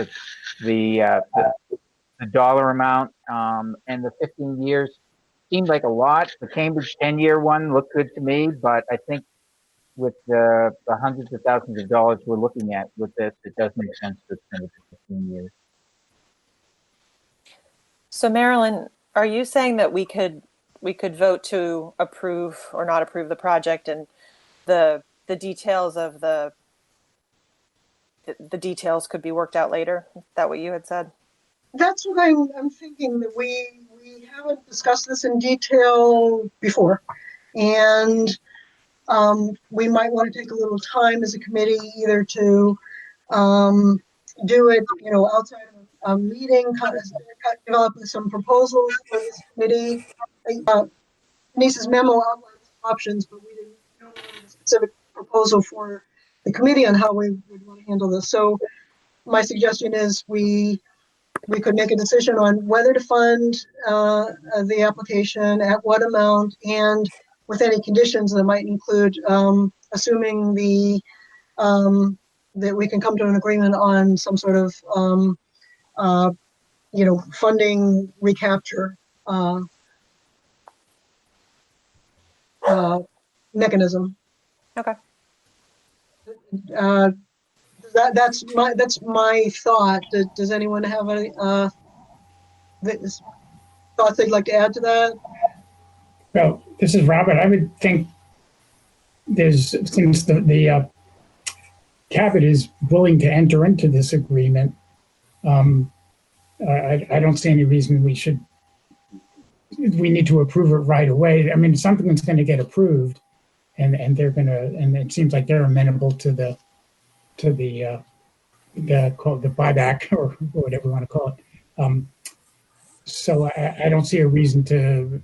the dollar amount and the 15 years seemed like a lot. The Cambridge 10-year one looked good to me, but I think with the hundreds of thousands of dollars we're looking at with this, it does make sense to extend it to 15 years. So Marilyn, are you saying that we could vote to approve or not approve the project, and the details of the details could be worked out later? Is that what you had said? That's what I'm thinking, that we haven't discussed this in detail before, and we might want to take a little time as a committee either to do it, outside of a meeting, kind of develop some proposals for this committee. Denise's memo outlines options, but we didn't know a specific proposal for the committee on how we would want to handle this. So my suggestion is we could make a decision on whether to fund the application, at what amount, and with any conditions that might include, assuming that we can come to an agreement on some sort of funding recapture mechanism. Okay. That's my thought. Does anyone have any thoughts they'd like to add to that? Well, this is Robert. I would think since the Cabot is willing to enter into this agreement, I don't see any reason we should we need to approve it right away. I mean, something's going to get approved, and they're going to, and it seems like they're amenable to the buyback or whatever you want to call it. So I don't see a reason to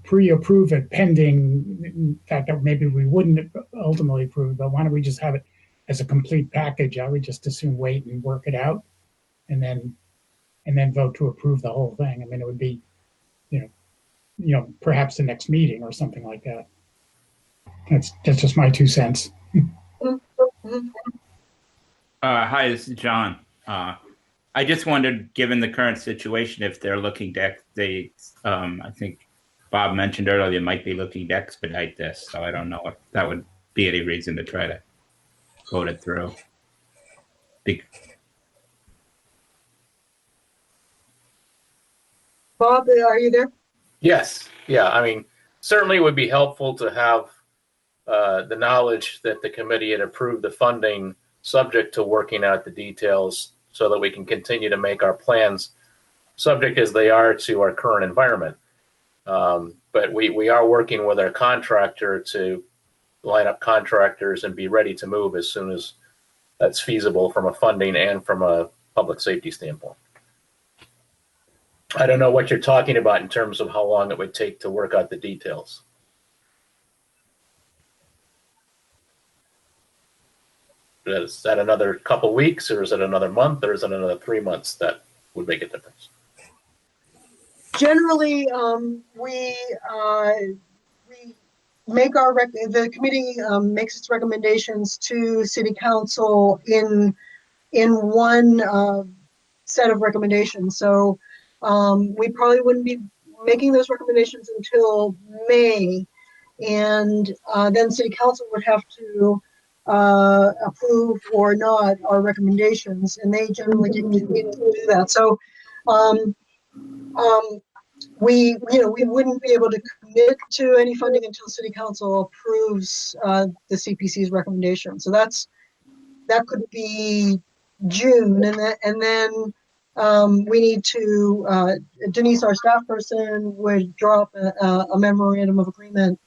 pre-approve it pending the fact that maybe we wouldn't ultimately approve, but why don't we just have it as a complete package? I would just as soon wait and work it out and then vote to approve the whole thing. I mean, it would be, perhaps the next meeting or something like that. That's just my 2 cents. Hi, this is John. I just wondered, given the current situation, if they're looking to, I think Bob mentioned earlier, they might be looking to expedite this. So I don't know if that would be any reason to try to vote it through. Bob, are you there? Yes. Yeah. I mean, certainly it would be helpful to have the knowledge that the committee had approved the funding subject to working out the details so that we can continue to make our plans subject as they are to our current environment. But we are working with our contractor to line up contractors and be ready to move as soon as that's feasible from a funding and from a public safety standpoint. I don't know what you're talking about in terms of how long it would take to work out the details. Is that another couple weeks, or is it another month, or is it another 3 months that would make a difference? Generally, we make the committee makes its recommendations to City Council in one set of recommendations. So we probably wouldn't be making those recommendations until May, and then City Council would have to approve or not our recommendations, and they generally take 2 weeks to do that. So we wouldn't be able to commit to any funding until City Council approves the CPC's recommendation. So that could be June, and then we need to Denise, our staff person, would draw up a memorandum of agreement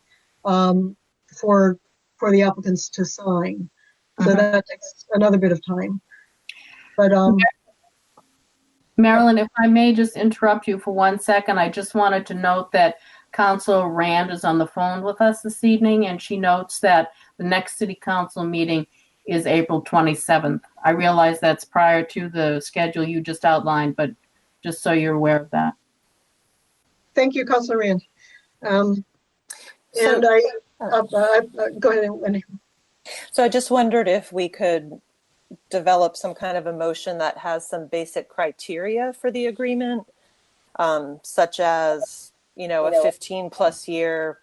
for the applicants to sign. So that takes another bit of time. But Marilyn, if I may just interrupt you for 1 second, I just wanted to note that Council Rand is on the phone with us this evening, and she notes that the next City Council meeting is April 27th. I realize that's prior to the schedule you just outlined, but just so you're aware of that. Thank you, Councilor Rand. Go ahead, Wendy. So I just wondered if we could develop some kind of a motion that has some basic criteria for the agreement, such as, a 15+ year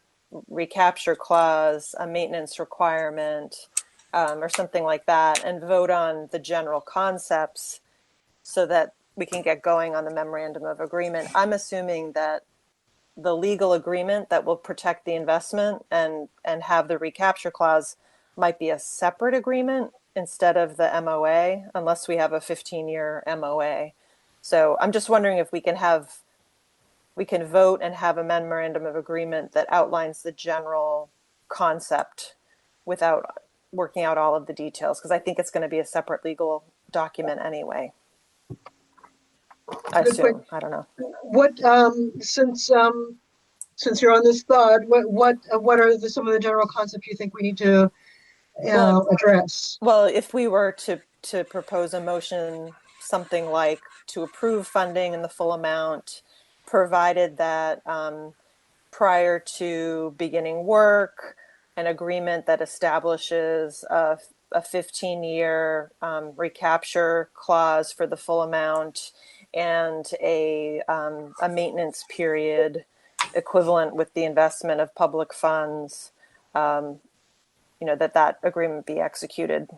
recapture clause, a maintenance requirement, or something like that, and vote on the general concepts so that we can get going on the memorandum of agreement. I'm assuming that the legal agreement that will protect the investment and have the recapture clause might be a separate agreement instead of the MOA, unless we have a 15-year MOA. So I'm just wondering if we can vote and have a memorandum of agreement that outlines the general concept without working out all of the details, because I think it's going to be a separate legal document anyway. I assume. I don't know. What since you're on this thought, what are some of the general concepts you think we need to address? Well, if we were to propose a motion, something like to approve funding in the full amount, provided that prior to beginning work, an agreement that establishes a 15-year recapture clause for the full amount and a maintenance period equivalent with the investment of public funds, that agreement be executed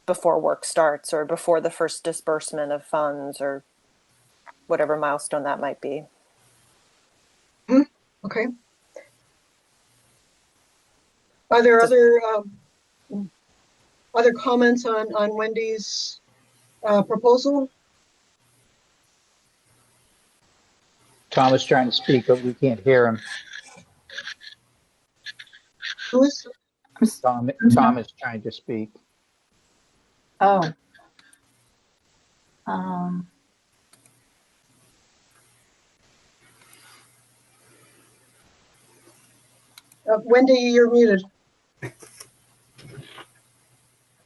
before work starts or before the first disbursement of funds or whatever milestone that might be. Okay. Are there other comments on Wendy's proposal? Tom is trying to speak, but we can't hear him. Who's, Tom is trying to speak. Oh. Wendy, you're muted.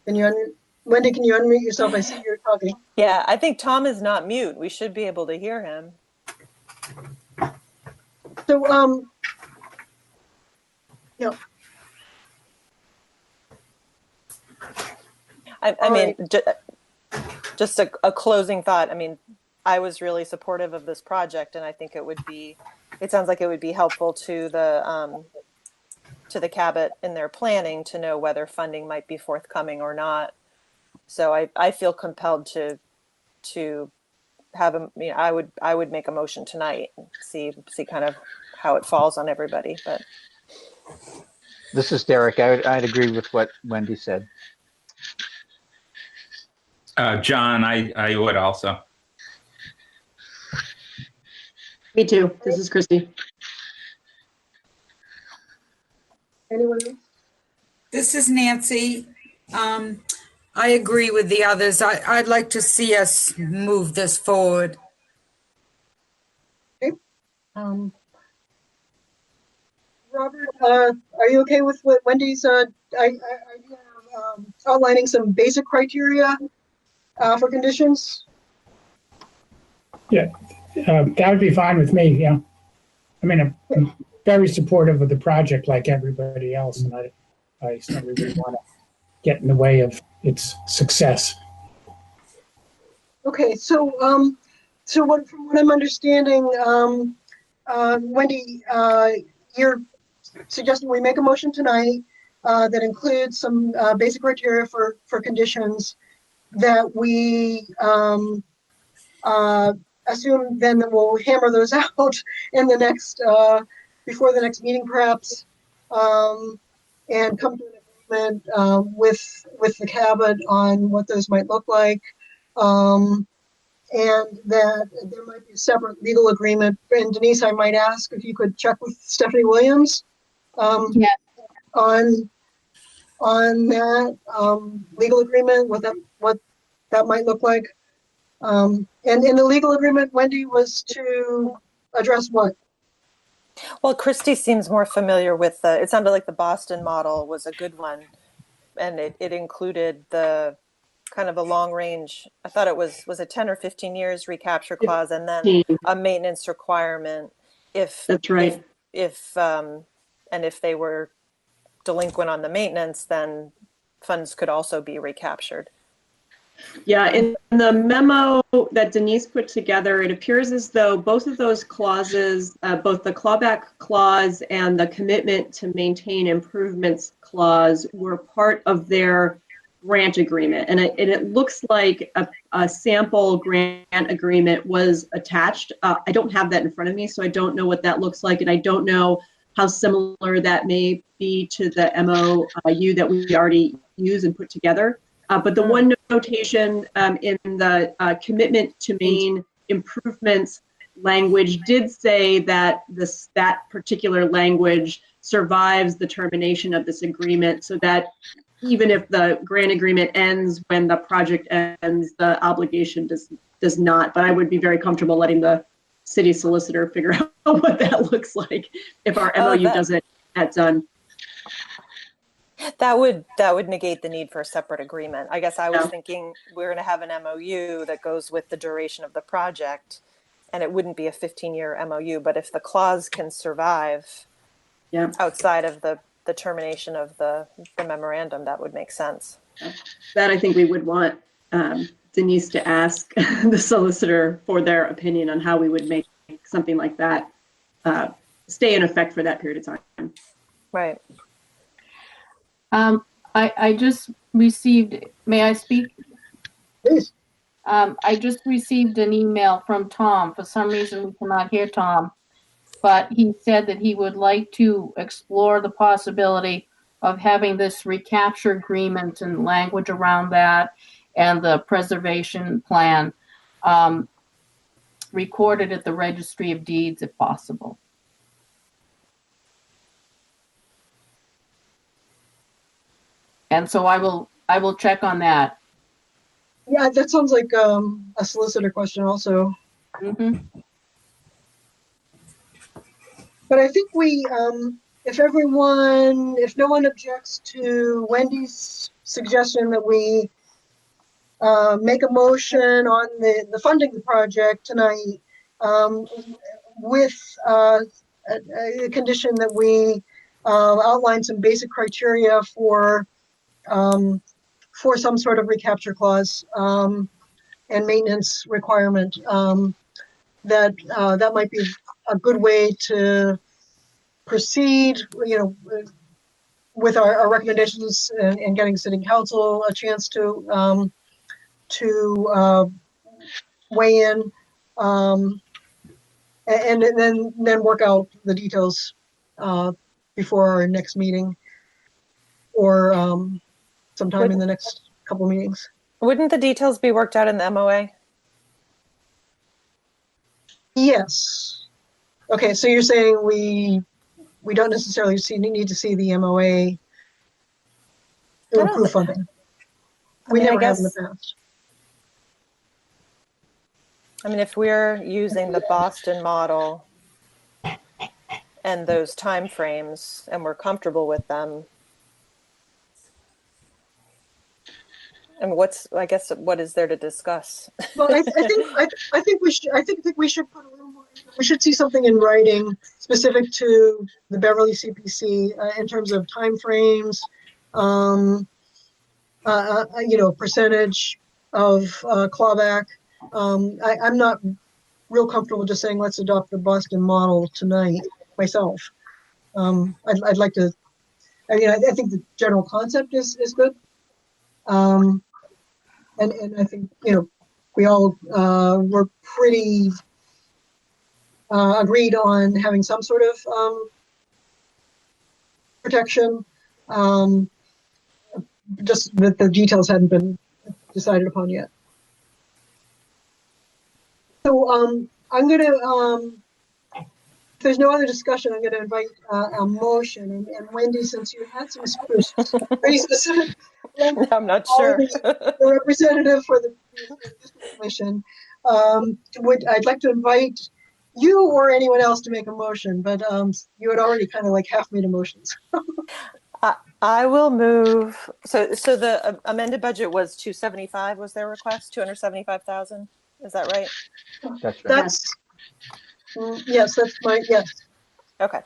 Wendy, can you unmute yourself? I see you're talking. Yeah, I think Tom is not mute. We should be able to hear him. So, yeah. I mean, just a closing thought. I mean, I was really supportive of this project, and I think it sounds like it would be helpful to the Cabot in their planning to know whether funding might be forthcoming or not. So I feel compelled to have I would make a motion tonight and see kind of how it falls on everybody. But This is Derek. I'd agree with what Wendy said. John, I would also. Me too. This is Christy. Anyone else? This is Nancy. I agree with the others. I'd like to see us move this forward. Okay. Robert, are you okay with what Wendy's idea of outlining some basic criteria for conditions? Yeah, that would be fine with me. Yeah, I mean, I'm very supportive of the project, like everybody else, and I certainly wouldn't want to get in the way of its success. Okay, so from what I'm understanding, Wendy, you're suggesting we make a motion tonight that includes some basic criteria for conditions that we assume then that we'll hammer those out in the next before the next meeting, perhaps, and come to an agreement with the Cabot on what those might look like, and that there might be a separate legal agreement. And Denise, I might ask if you could check with Stephanie Williams on that legal agreement, what that might look like. And in the legal agreement, Wendy, was to address what? well, Christy seems more familiar with it sounded like the Boston model was a good one, and it included the kind of a long range. I thought it was it 10 or 15 years recapture clause, and then a maintenance requirement if that's right. If they were delinquent on the maintenance, then funds could also be recaptured. Yeah, in the memo that Denise put together, it appears as though both of those clauses, both the clawback clause and the commitment to maintain improvements clause, were part of their grant agreement. And it looks like a sample grant agreement was attached. I don't have that in front of me, so I don't know what that looks like. And I don't know how similar that may be to the MOU that we already use and put together. But the one notation in the commitment to main improvements language did say that that particular language survives the termination of this agreement, so that even if the grant agreement ends when the project ends, the obligation does not. But I would be very comfortable letting the city solicitor figure out what that looks like if our MOU doesn't get done. That would negate the need for a separate agreement. I guess I was thinking we're going to have an MOU that goes with the duration of the project, and it wouldn't be a 15-year MOU. But if the clause can survive outside of the termination of the memorandum, that would make sense. That I think we would want Denise to ask the solicitor for their opinion on how we would make something like that stay in effect for that period of time. Right. I just received, may I speak? Please. I just received an email from Tom. For some reason, we cannot hear Tom, but he said that he would like to explore the possibility of having this recapture agreement and language around that and the preservation plan recorded at the Registry of Deeds if possible. And so I will check on that. Yeah, that sounds like a solicitor question also. Mm-hmm. But I think if no one objects to Wendy's suggestion that we make a motion on the funding the project tonight, with a condition that we outline some basic criteria for some sort of recapture clause and maintenance requirement. That might be a good way to proceed, with our recommendations and getting city council a chance to weigh in, and then work out the details before our next meeting, or sometime in the next couple meetings. Wouldn't the details be worked out in the MOA? Yes. Okay, so you're saying we don't necessarily need to see the MOA to approve funding. We never have in the past. I mean, if we're using the Boston model and those timeframes and we're comfortable with them, and what is there to discuss? Well, I think we should put a little more. We should see something in writing specific to the Beverly CPC in terms of timeframes, percentage of clawback. I'm not real comfortable just saying let's adopt the Boston model tonight myself. I'd like to. I mean, I think the general concept is good. And I think, we all were pretty agreed on having some sort of protection, just that the details hadn't been decided upon yet. So I'm going to, if there's no other discussion, I'm going to invite a motion. And Wendy, since you had some very specific, I'm not sure. The representative for the commission, I'd like to invite you or anyone else to make a motion, but you had already kind of like half made a motion. I will move. So the amended budget was 275. Was their request 275,000? Is that right? That's right. Yes, that's my yes. Okay.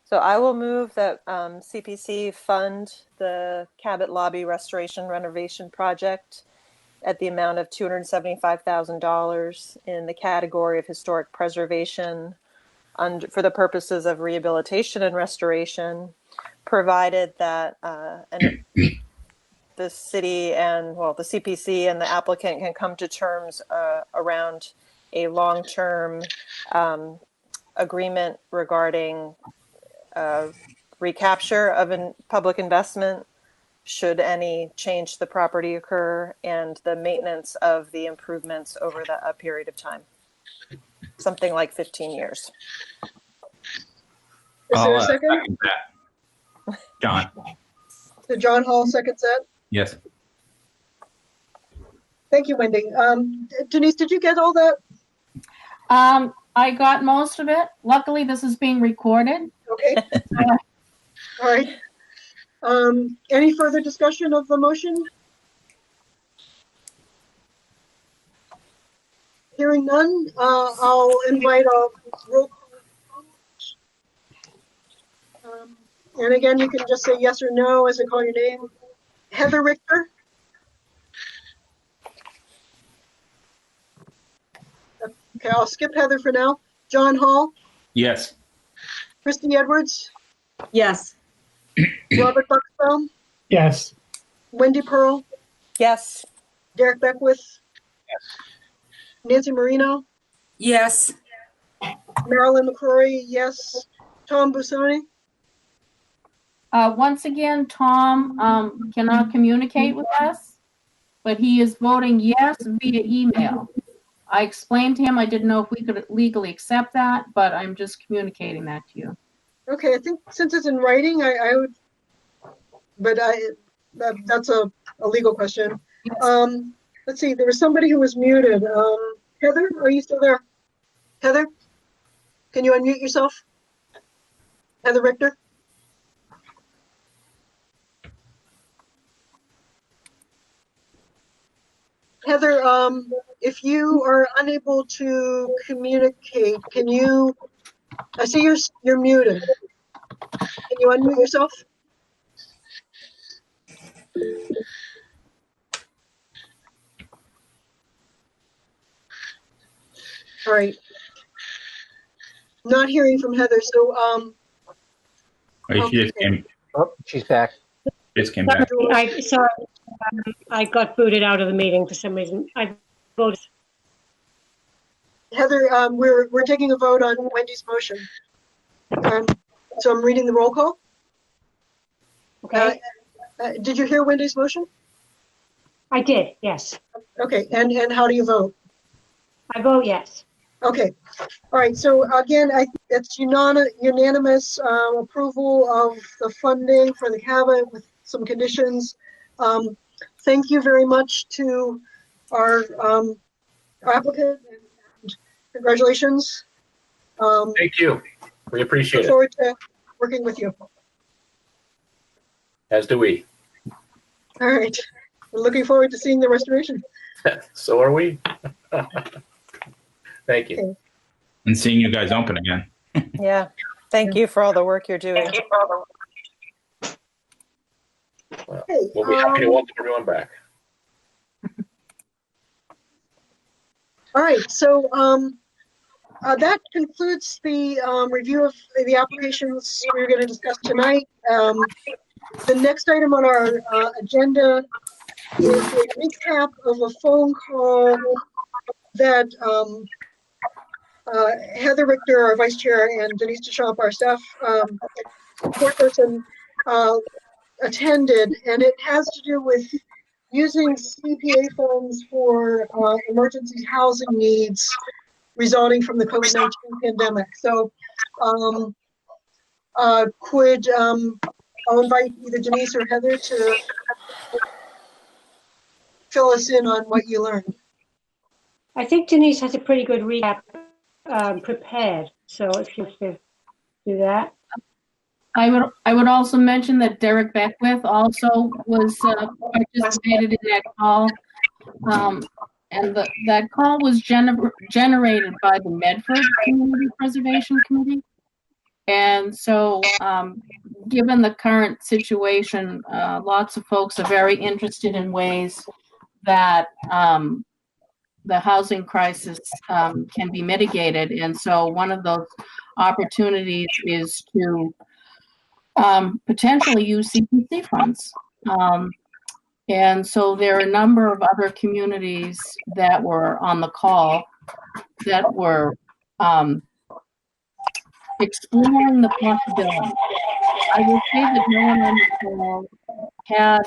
So I will move that CPC fund the Cabot Lobby restoration renovation project at the amount of $275,000 in the category of historic preservation for the purposes of rehabilitation and restoration, provided that the city and, the CPC and the applicant can come to terms around a long-term agreement regarding recapture of a public investment should any change to the property occur, and the maintenance of the improvements over a period of time, something like 15 years. Is there a second? John. So John Hall seconds that? Yes. Thank you, Wendy. Denise, did you get all that? I got most of it. Luckily, this is being recorded. Okay. All right. Any further discussion of the motion? Hearing none, I'll invite a roll call. And again, you can just say yes or no as I call your name. Heather Richter? Okay, I'll skip Heather for now. John Hall? Yes. Christy Edwards? Yes. Robert Buckstone? Yes. Wendy Pearl? Yes. Derek Beckwith? Yes. Nancy Marino? Yes. Marilyn McCrory, yes. Tom Busoni? Once again, Tom cannot communicate with us, but he is voting yes via email. I explained to him I didn't know if we could legally accept that, but I'm just communicating that to you. Okay, I think since it's in writing, I would, but that's a legal question. Yes. Let's see, there was somebody who was muted. Heather, are you still there? Heather, can you unmute yourself? Heather Richter? Heather, if you are unable to communicate, can you, I see you're muted. Can you unmute yourself? All right. Not hearing from Heather, so She just came. Oh, she's back. Just came back. Sorry, I got booted out of the meeting for some reason. I voted. Heather, we're taking a vote on Wendy's motion. So I'm reading the roll call. Okay. Did you hear Wendy's motion? I did, yes. Okay, and how do you vote? I vote yes. Okay, all right, so again, it's unanimous approval of the funding for the cabin with some conditions. Thank you very much to our applicant, and congratulations. Thank you. We appreciate Look it, forward to working with you. as do we. All right, we're looking forward to seeing the restoration. So are we. Thank you. Okay. And seeing you guys open again. Yeah. Thank you for all the work you're doing. Well, Okay, we'll be happy to welcome everyone back. all right, so that concludes the review of the applications we're going to discuss tonight. The next item on our agenda is a recap of a phone call that Heather Richter, our vice chair, and Denise Deschamps, our staff support person, attended, and it has to do with using CPA funds for emergency housing needs resulting from the COVID-19 pandemic. So I'll invite either Denise or Heather to fill us in on what you learned. I think Denise has a pretty good recap prepared, so if you could do that. I would also mention that Derek Beckwith also was participated in that call. And that call was generated by the Medford Community Preservation Committee. And so given the current situation, lots of folks are very interested in ways that the housing crisis can be mitigated. And so one of those opportunities is to potentially use CPC funds. And so there are a number of other communities that were on the call that were exploring the possibility. I will say that no one on the call had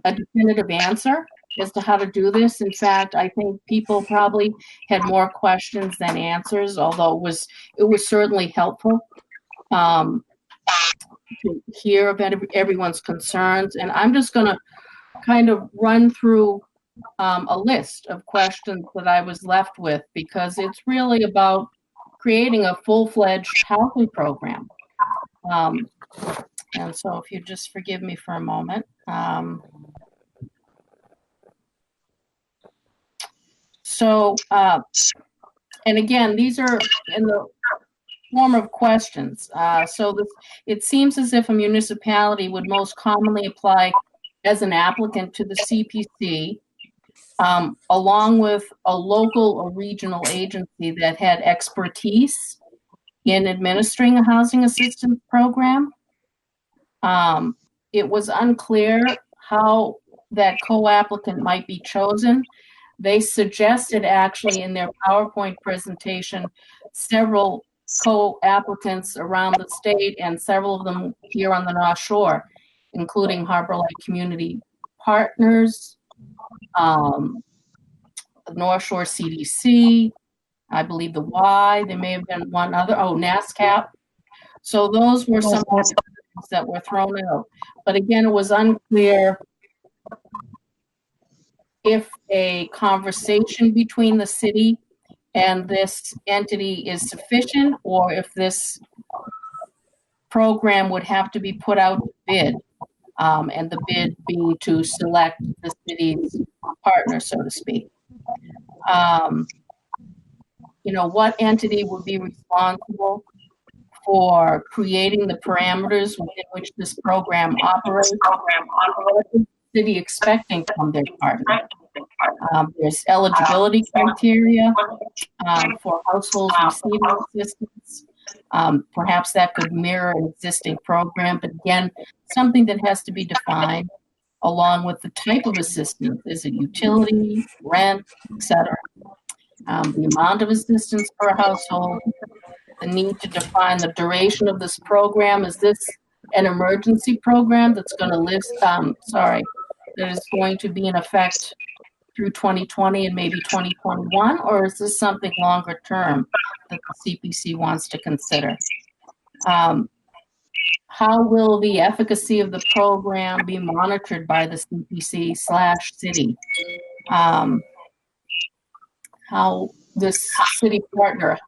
a definitive answer as to how to do this. In fact, I think people probably had more questions than answers, although it was certainly helpful to hear about everyone's concerns. And I'm just going to kind of run through a list of questions that I was left with, because it's really about creating a full-fledged housing program. And so if you just forgive me for a moment. And again, these are in the form of questions. It seems as if a municipality would most commonly apply as an applicant to the CPC, along with a local or regional agency that had expertise in administering a housing assistance program. It was unclear how that co-applicant might be chosen. They suggested actually in their PowerPoint presentation several co-applicants around the state and several of them here on the North Shore, including Harbor Light Community Partners, the North Shore CDC, I believe the Y, there may have been one other, oh, NASCAP. So those were some of the things that were thrown out. But again, it was unclear if a conversation between the city and this entity is sufficient, or if this program would have to be put out to bid, and the bid be to select the city's partner, so to speak. You know, what entity would be responsible for creating the parameters within which this program operates? What is the city expecting from their partner? There's eligibility criteria for households receiving assistance. Perhaps that could mirror an existing program, but again, something that has to be defined along with the type of assistance. Is it utility, rent, etc.? The amount of assistance per household, the need to define the duration of this program. Is this an emergency program that's going to live, that is going to be in effect through 2020 and maybe 2021, or is this something longer term that the CPC wants to consider? How will the efficacy of the program be monitored by the CPC/city? How this city partner,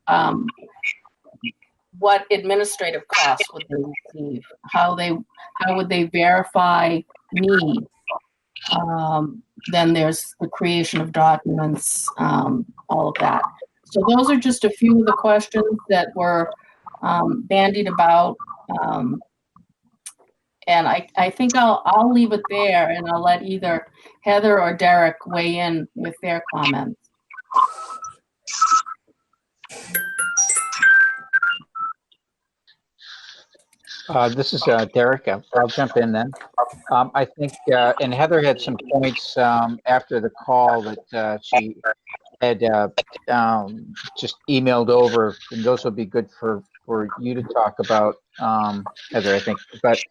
what administrative costs would they receive? How would they verify need? Then there's the creation of documents, all of that. So those are just a few of the questions that were bandied about. And I think I'll leave it there, and I'll let either Heather or Derek weigh in with their comments. This is Derek. I'll jump in then. I think, and Heather had some points after the call that she had just emailed over, and those would be good for you to talk about, Heather, I think. But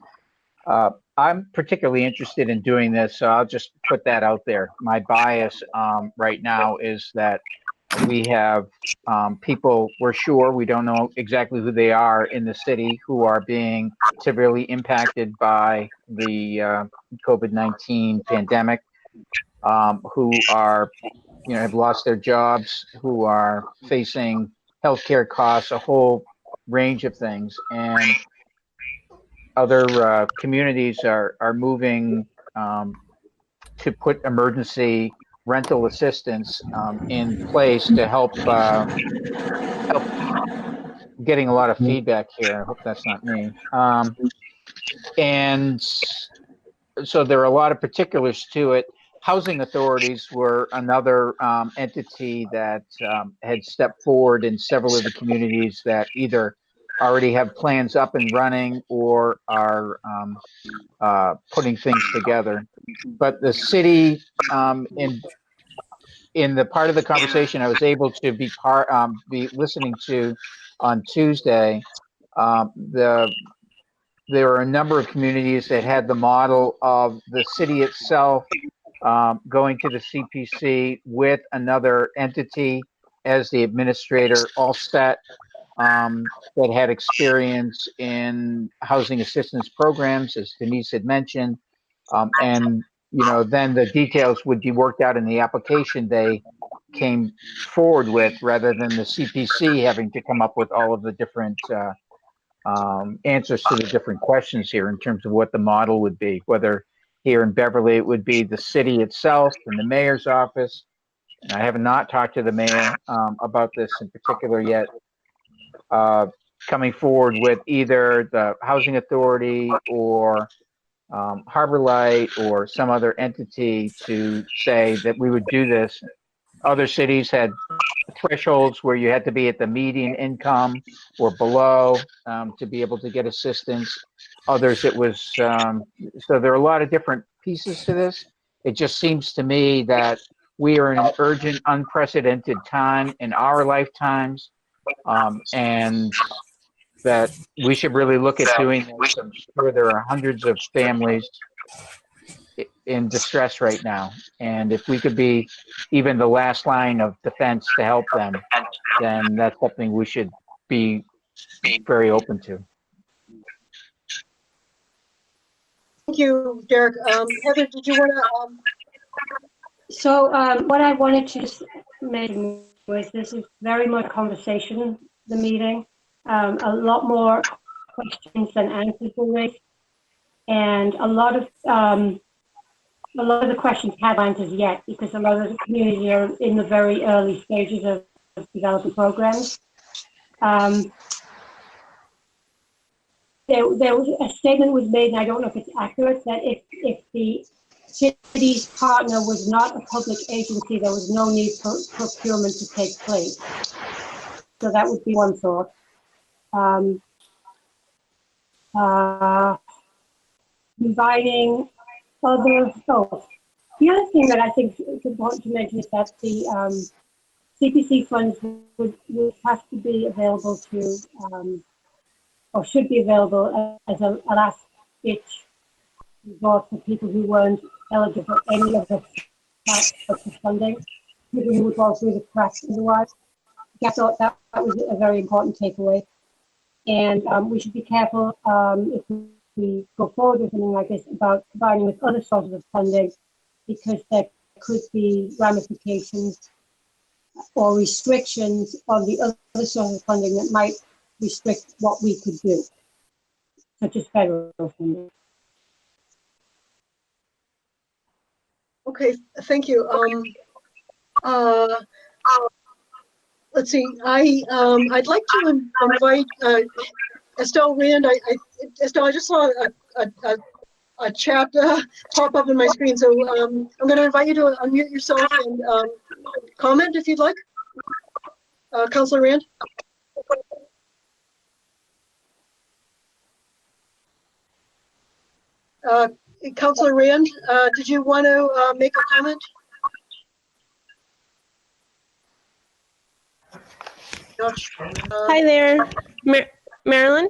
I'm particularly interested in doing this, so I'll just put that out there. My bias right now is that we have people, we're sure, we don't know exactly who they are in the city, who are being severely impacted by the COVID-19 pandemic, who are, have lost their jobs, who are facing healthcare costs, a whole range of things. And other communities are moving to put emergency rental assistance in place to help getting a lot of feedback here. I hope that's not me. And so there are a lot of particulars to it. Housing authorities were another entity that had stepped forward in several of the communities that either already have plans up and running or are putting things together. But the city, in the part of the conversation I was able to be listening to on Tuesday, there were a number of communities that had the model of the city itself going to the CPC with another entity as the administrator, all set, that had experience in housing assistance programs, as Denise had mentioned, and then the details would be worked out in the application they came forward with, rather than the CPC having to come up with all of the different answers to the different questions here in terms of what the model would be, whether here in Beverly it would be the city itself and the mayor's office. And I have not talked to the mayor about this in particular yet, coming forward with either the housing authority or Harbor Light or some other entity to say that we would do this. Other cities had thresholds where you had to be at the median income or below to be able to get assistance. Others, it was, so there are a lot of different pieces to this. It just seems to me that we are in an urgent, unprecedented time in our lifetimes, and that we should really look at doing this. I'm sure there are hundreds of families in distress right now. And if we could be even the last line of defense to help them, then that's something we should be very open to. Thank you, Derek. Heather, did you want to? So what I wanted to just mention was this is very much conversation, the meeting. A lot more questions than answers were raised. And a lot of the questions have answers yet because a lot of the community are in the very early stages of developing programs. There was a statement was made, and I don't know if it's accurate, that if the city's partner was not a public agency, there was no need for procurement to take place. So that would be one thought. Combining other thoughts. The other thing that I think is important to mention is that the CPC funds would have to be available to, or should be available as a last ditch resort for people who weren't eligible for any of the types of funding, people who would fall through the cracks otherwise. I thought that was a very important takeaway. And we should be careful if we go forward with something like this about combining with other sources of funding, because there could be ramifications or restrictions on the other sources of funding that might restrict what we could do, such as federal funding. Okay, thank you. Let's see. I'd like to invite Estelle Rand. Estelle, I just saw a chat pop up on my screen, so I'm going to invite you to unmute yourself and comment if you'd like. Councilor Rand. Councilor Rand, did you want to make a comment? Hi there, Marilyn.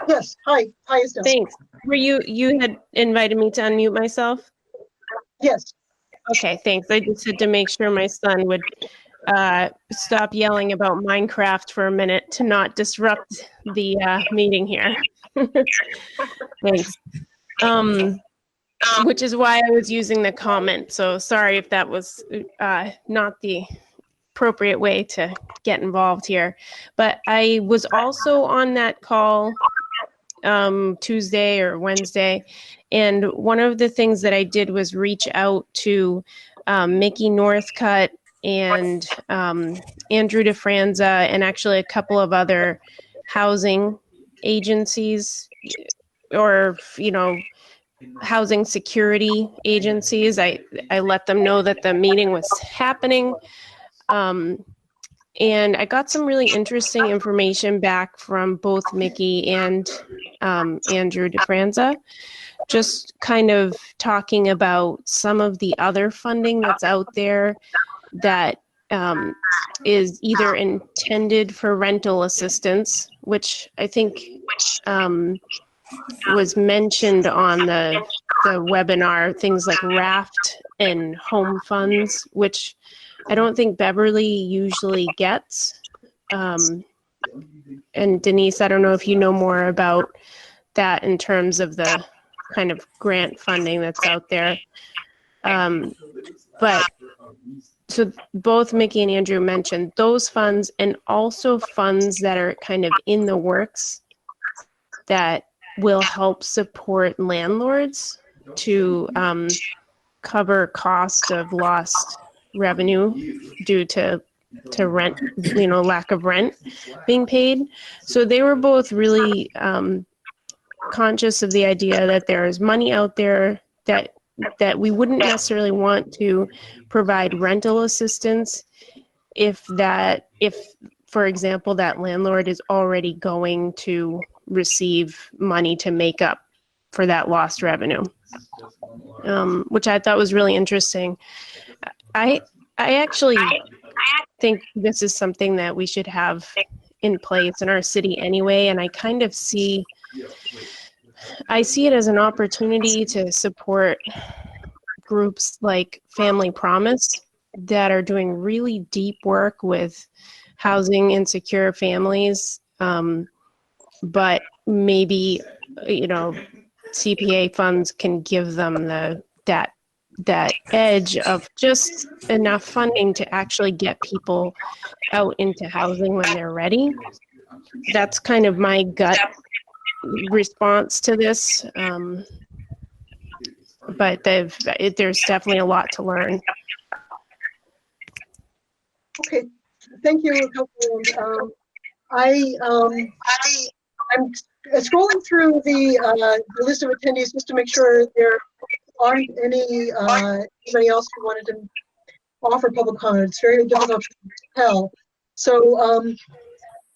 Yes. Hi. Hi, Estelle. Thanks. Were you had invited me to unmute myself? Yes. Okay. Thanks. I just had to make sure my son would stop yelling about Minecraft for a minute to not disrupt the meeting here. Thanks. Which is why I was using the comment. So sorry if that was not the appropriate way to get involved here. But I was also on that call Tuesday or Wednesday, and one of the things that I did was reach out to Mickey Northcutt and Andrew DeFranza and actually a couple of other housing agencies or, housing security agencies. I let them know that the meeting was happening. And I got some really interesting information back from both Mickey and Andrew DeFranza, just kind of talking about some of the other funding that's out there that is either intended for rental assistance, which I think was mentioned on the webinar, things like RAFT and home funds, which I don't think Beverly usually gets. And Denise, I don't know if you know more about that in terms of the kind of grant funding that's out there. But so both Mickey and Andrew mentioned those funds and also funds that are kind of in the works that will help support landlords to cover cost of lost revenue due to rent, lack of rent being paid. So they were both really conscious of the idea that there is money out there that we wouldn't necessarily want to provide rental assistance if, for example, that landlord is already going to receive money to make up for that lost revenue, which I thought was really interesting. I actually think this is something that we should have in place in our city anyway, and I kind of see it as an opportunity to support groups like Family Promise that are doing really deep work with housing insecure families. But maybe, CPA funds can give them that edge of just enough funding to actually get people out into housing when they're ready. That's kind of my gut response to this. But there's definitely a lot to learn. Okay, thank you, Councilwoman. I'm scrolling through the list of attendees just to make sure there aren't anybody else who wanted to offer public comment. It's very difficult to tell. So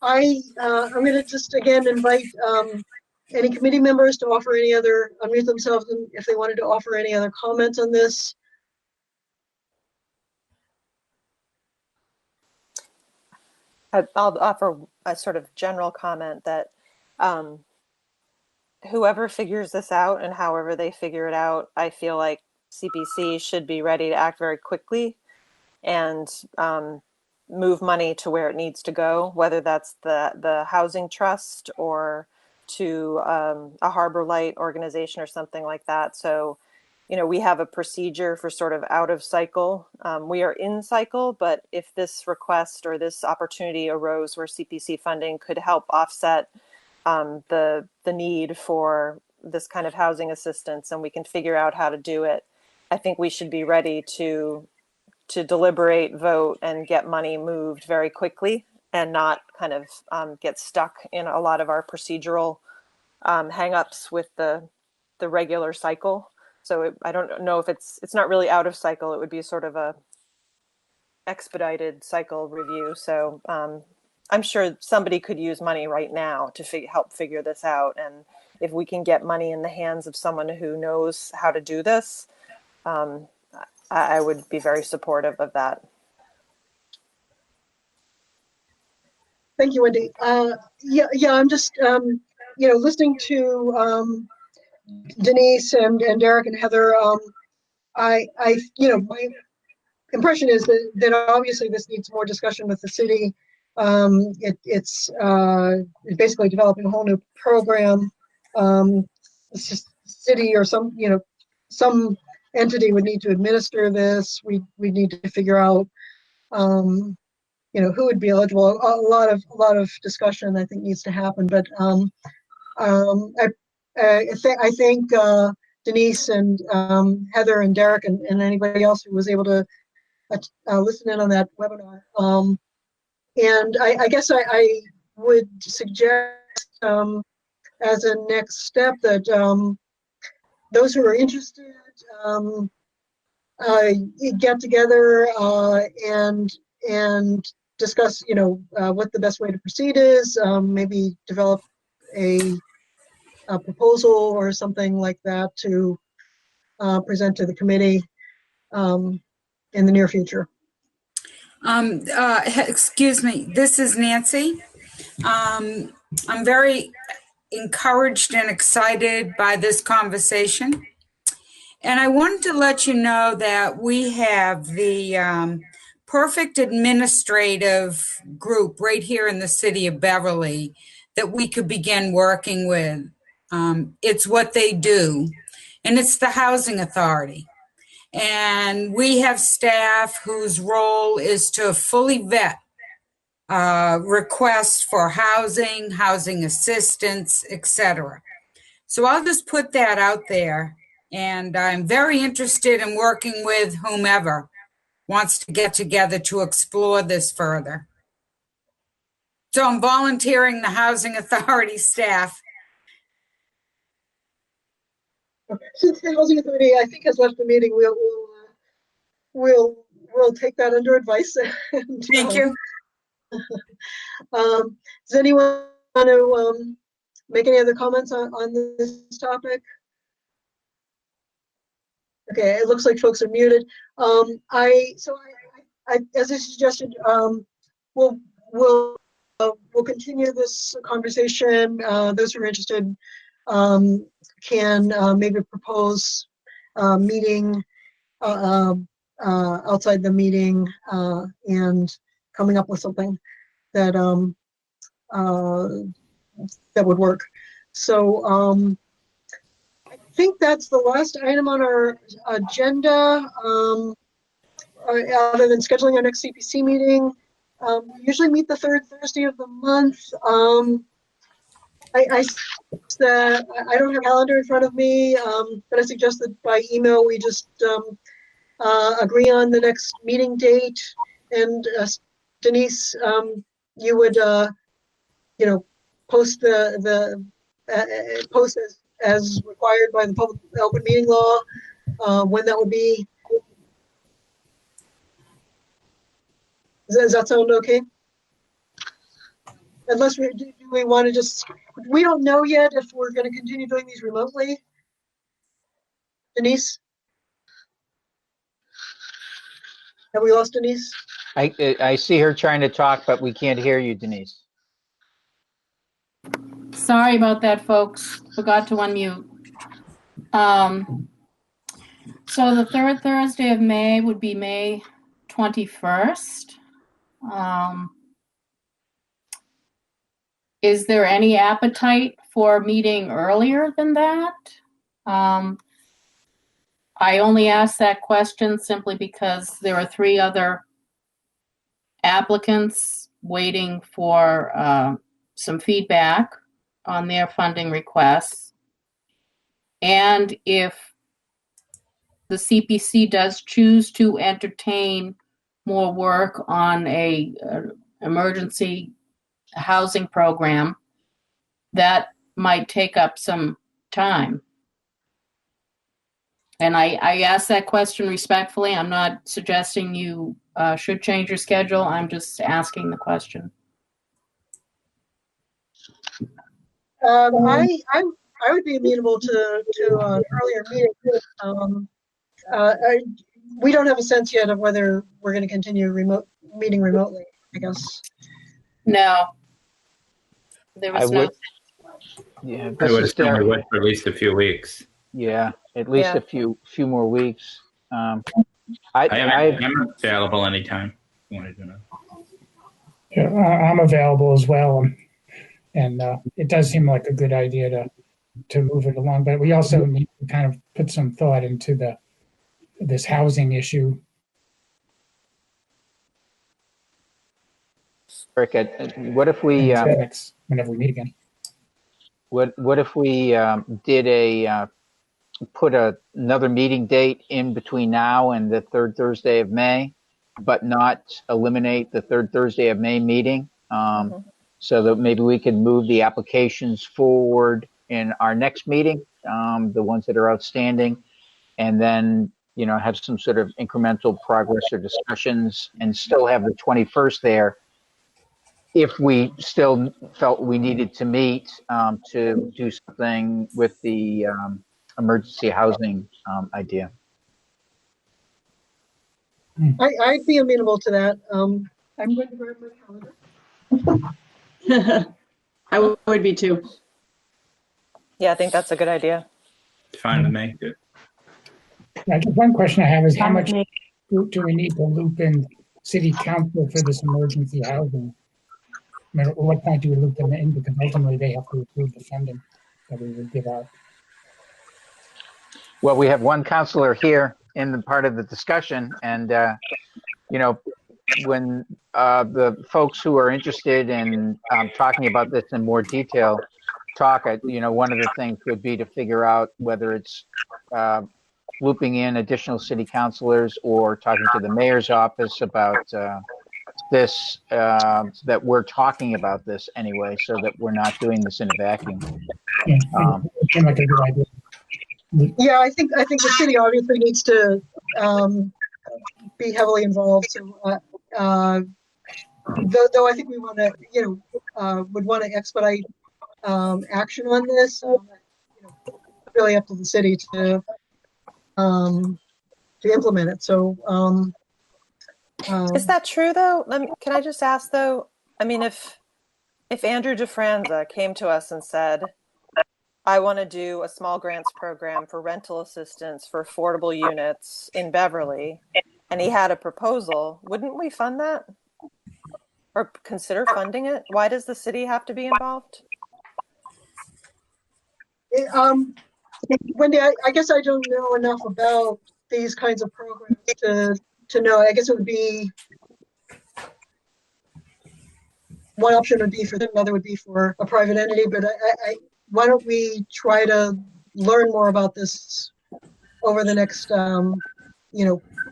I'm going to just again invite any committee members to offer any other, unmute themselves if they wanted to offer any other comments on this. I'll offer a sort of general comment that whoever figures this out and however they figure it out, I feel like CPC should be ready to act very quickly and move money to where it needs to go, whether that's the housing trust or to a Harbor Light organization or something like that. So, we have a procedure for sort of out of cycle. We are in cycle, but if this request or this opportunity arose where CPC funding could help offset the need for this kind of housing assistance, and we can figure out how to do it, I think we should be ready to deliberate, vote, and get money moved very quickly, and not kind of get stuck in a lot of our procedural hang-ups with the regular cycle. So I don't know if it's not really out of cycle. It would be sort of a expedited cycle review. So I'm sure somebody could use money right now to help figure this out. And if we can get money in the hands of someone who knows how to do this, I would be very supportive of that. Thank you, Wendy. Yeah, I'm just, listening to Denise and Derek and Heather. My impression is that obviously this needs more discussion with the city. It's basically developing a whole new program. It's just city or some entity would need to administer this. We need to figure out, who would be eligible. A lot of discussion I think needs to happen. But I think Denise and Heather and Derek and anybody else who was able to listen in on that webinar. And I guess I would suggest as a next step that those who are interested get together and discuss, what the best way to proceed is. Maybe develop a proposal or something like that to present to the committee in the near future. Excuse me, this is Nancy. I'm very encouraged and excited by this conversation. And I wanted to let you know that we have the perfect administrative group right here in the city of Beverly that we could begin working with. It's what they do, and it's the Housing Authority. And we have staff whose role is to fully vet requests for housing assistance, etc. So I'll just put that out there. And I'm very interested in working with whomever wants to get together to explore this further. So I'm volunteering the Housing Authority staff. Okay. Since the Housing Authority, I think, has left the meeting, we'll take that under advice. And, thank you. Does anyone want to make any other comments on this topic? Okay, it looks like folks are muted. As I suggested, we'll continue this conversation. Those who are interested can maybe propose meeting outside the meeting and coming up with something that that would work. So I think that's the last item on our agenda. Other than scheduling our next CPC meeting, we usually meet the third Thursday of the month. I don't have a calendar in front of me, but I suggest that by email we just agree on the next meeting date. And Denise, you would post the post as required by the public open meeting law when that would be. Does that sound okay? Unless do we want to just, we don't know yet if we're going to continue doing these remotely. Denise? Have we lost Denise? I see her trying to talk, but we can't hear you, Denise. Sorry about that, folks. Forgot to unmute. So the third Thursday of May would be May 21st. Is there any appetite for meeting earlier than that? I only ask that question simply because there are 3 other applicants waiting for some feedback on their funding requests. And if the CPC does choose to entertain more work on a emergency housing program, that might take up some time. And I ask that question respectfully. I'm not suggesting you should change your schedule. I'm just asking the question. I would be amenable to an earlier meeting. We don't have a sense yet of whether we're going to continue meeting remotely, I guess. No. There was no. Yeah, I would assume we would for at least a few weeks. Yeah, at least a few more weeks. I'm available anytime. You want to do that? Yeah, I'm available as well, and it does seem like a good idea to move it along. But we also need to kind of put some thought into this housing issue. Rick, what if we whenever we meet again? What if we did put another meeting date in between now and the third Thursday of May, but not eliminate the third Thursday of May meeting, so that maybe we can move the applications forward in our next meeting, the ones that are outstanding, and then have some sort of incremental progress or discussions, and still have the 21st there if we still felt we needed to meet to do something with the emergency housing idea. I'd be amenable to that. I'm going to grab my calendar. I would be too. Yeah, I think that's a good idea. Fine with me. Yeah, just one question I have is how much do we need to loop in city council for this emergency housing? I mean, at what point do we loop them in? Because ultimately they have to approve the funding that we would give out. Well, we have one counselor here in the part of the discussion, and when the folks who are interested in talking about this in more detail talk, one of the things would be to figure out whether it's looping in additional city councilors or talking to the mayor's office about this, that we're talking about this anyway, so that we're not doing this in a vacuum. Yeah, it seemed like a good idea. Yeah, I think the city obviously needs to be heavily involved. So, though I think we want to, would want to expedite action on this. Really up to the city to implement it. So, is that true though? Can I just ask though? I mean, if Andrew DeFranza came to us and said, I want to do a small grants program for rental assistance for affordable units in Beverly, and he had a proposal. Wouldn't we fund that? Or consider funding it? Why does the city have to be involved? Wendy, I guess I don't know enough about these kinds of programs to know. I guess it would be, one option would be for them, another would be for a private entity, but why don't we try to learn more about this over the next,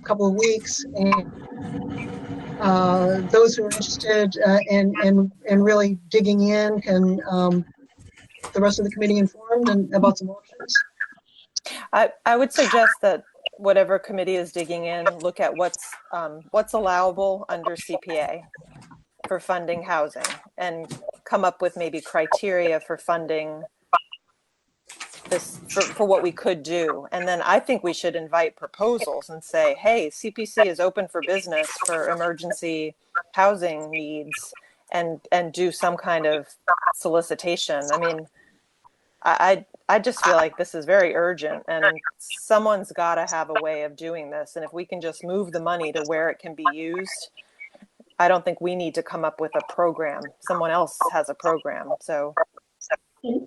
couple of weeks, and those who are interested and really digging in can the rest of the committee informed and about some options. I would suggest that whatever committee is digging in, look at what's allowable under CPA for funding housing, and come up with maybe criteria for funding this for what we could do. And then I think we should invite proposals and say, hey, CPC is open for business for emergency housing needs, and do some kind of solicitation. I mean, I just feel like this is very urgent, and someone's got to have a way of doing this. And if we can just move the money to where it can be used, I don't think we need to come up with a program. Someone else has a program. So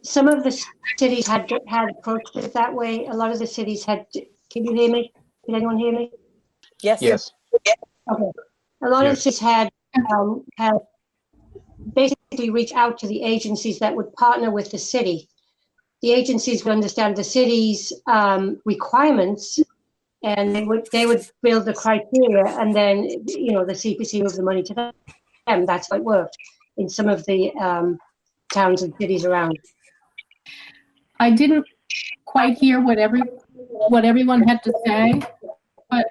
some of the cities had approached it that way. A lot of the cities had. Can you hear me? Can anyone hear me? Yes. Yes. Okay. A lot of cities had basically reached out to the agencies that would partner with the city. The agencies would understand the city's requirements, and they would build the criteria, and then the CPC moved the money to them. That's how it worked in some of the towns and cities around. I didn't quite hear what everyone had to say, but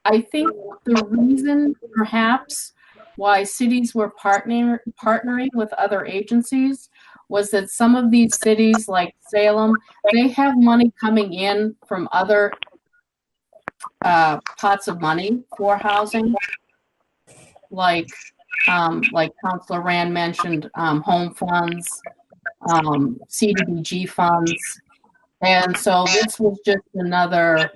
I think the reason perhaps why cities were partnering with other agencies was that some of these cities, like Salem, they have money coming in from other pots of money for housing, like Councilor Rand mentioned, home funds, CDBG funds, and so this was just another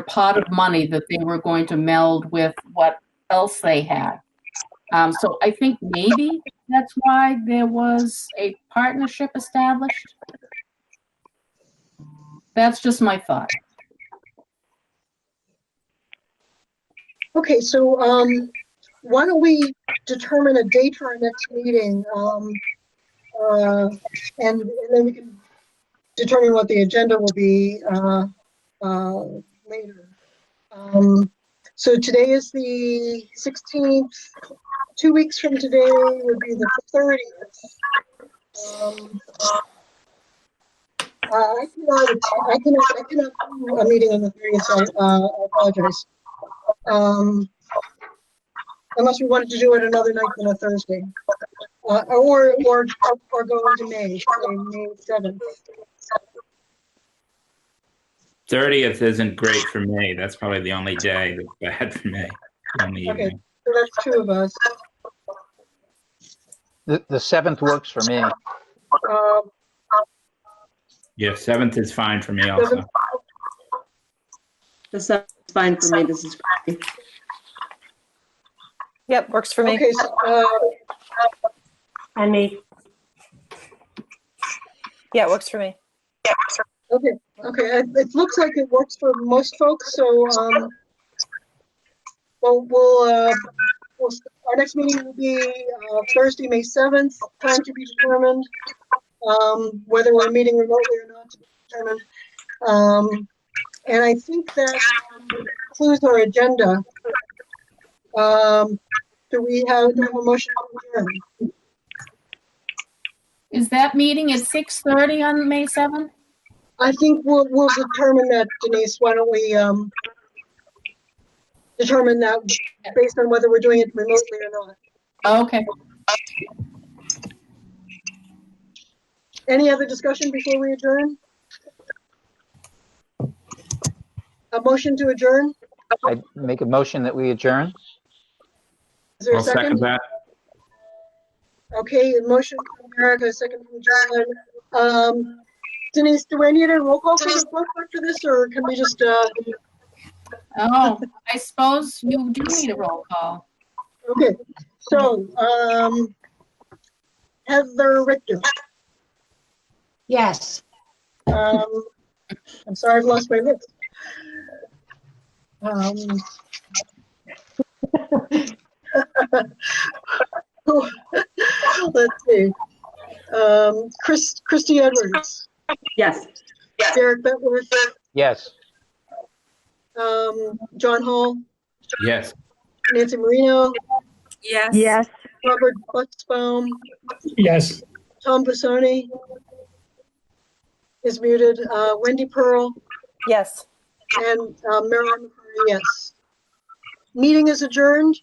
pot of money that they were going to meld with what else they had. So I think maybe that's why there was a partnership established. That's just my thought. Okay, so why don't we determine a date for our next meeting, and then we can determine what the agenda will be later. So today is the 16th. 2 weeks from today would be the 30th. I cannot do a meeting on the 30th, so I apologize. Unless we wanted to do it another night than a Thursday, or go into May, say May 7th. 30th isn't great for me. That's probably the only day that's bad for me. Okay, so that's two of us. The 7th works for me. Yeah, 7th is fine for me also. The 7th is fine for me. This is great. Yep, works for me. Okay, so, and me. Yeah, it works for me. Okay. It looks like it works for most folks. So, we'll our next meeting will be Thursday, May 7th. Time to be determined. Whether we're meeting remotely or not to be determined. And I think that concludes our agenda. Do we have a motion to adjourn? Is that meeting at 6:30 on May 7th? I think we'll determine that, Denise. Why don't we determine that based on whether we're doing it remotely or not? Okay. Any other discussion before we adjourn? A motion to adjourn? I make a motion that we adjourn. Is there a I'll second that. Okay, a motion from Eric, a second from John. Denise, do I need a roll call for the vote for this, or can we just, Oh, I suppose you do need a roll call. okay, so, Heather Richter. Yes. I'm sorry, I've lost my list. Let's see. Christy Edwards. Yes. Derek Betworth. Yes. John Hall. Yes. Nancy Marino. Yes. Robert Bucksbaum. Yes. Tom Busoni is muted. Wendy Pearl. Yes. And Marilyn McCurry, yes. Meeting is adjourned.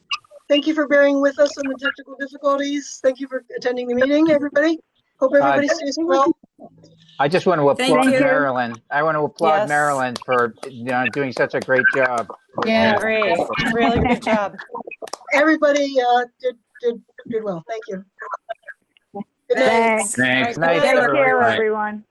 Thank you for bearing with us on the technical difficulties. Thank you for attending the meeting, everybody. Hope everybody stays well. I just want to applaud you. Marilyn. I want to applaud Yes. Marilyn for doing such a great job. Yeah. Great. Really good job. Everybody did well. Thank you. Good night. Thanks. Nice, Take everyone. care, Bye. everyone.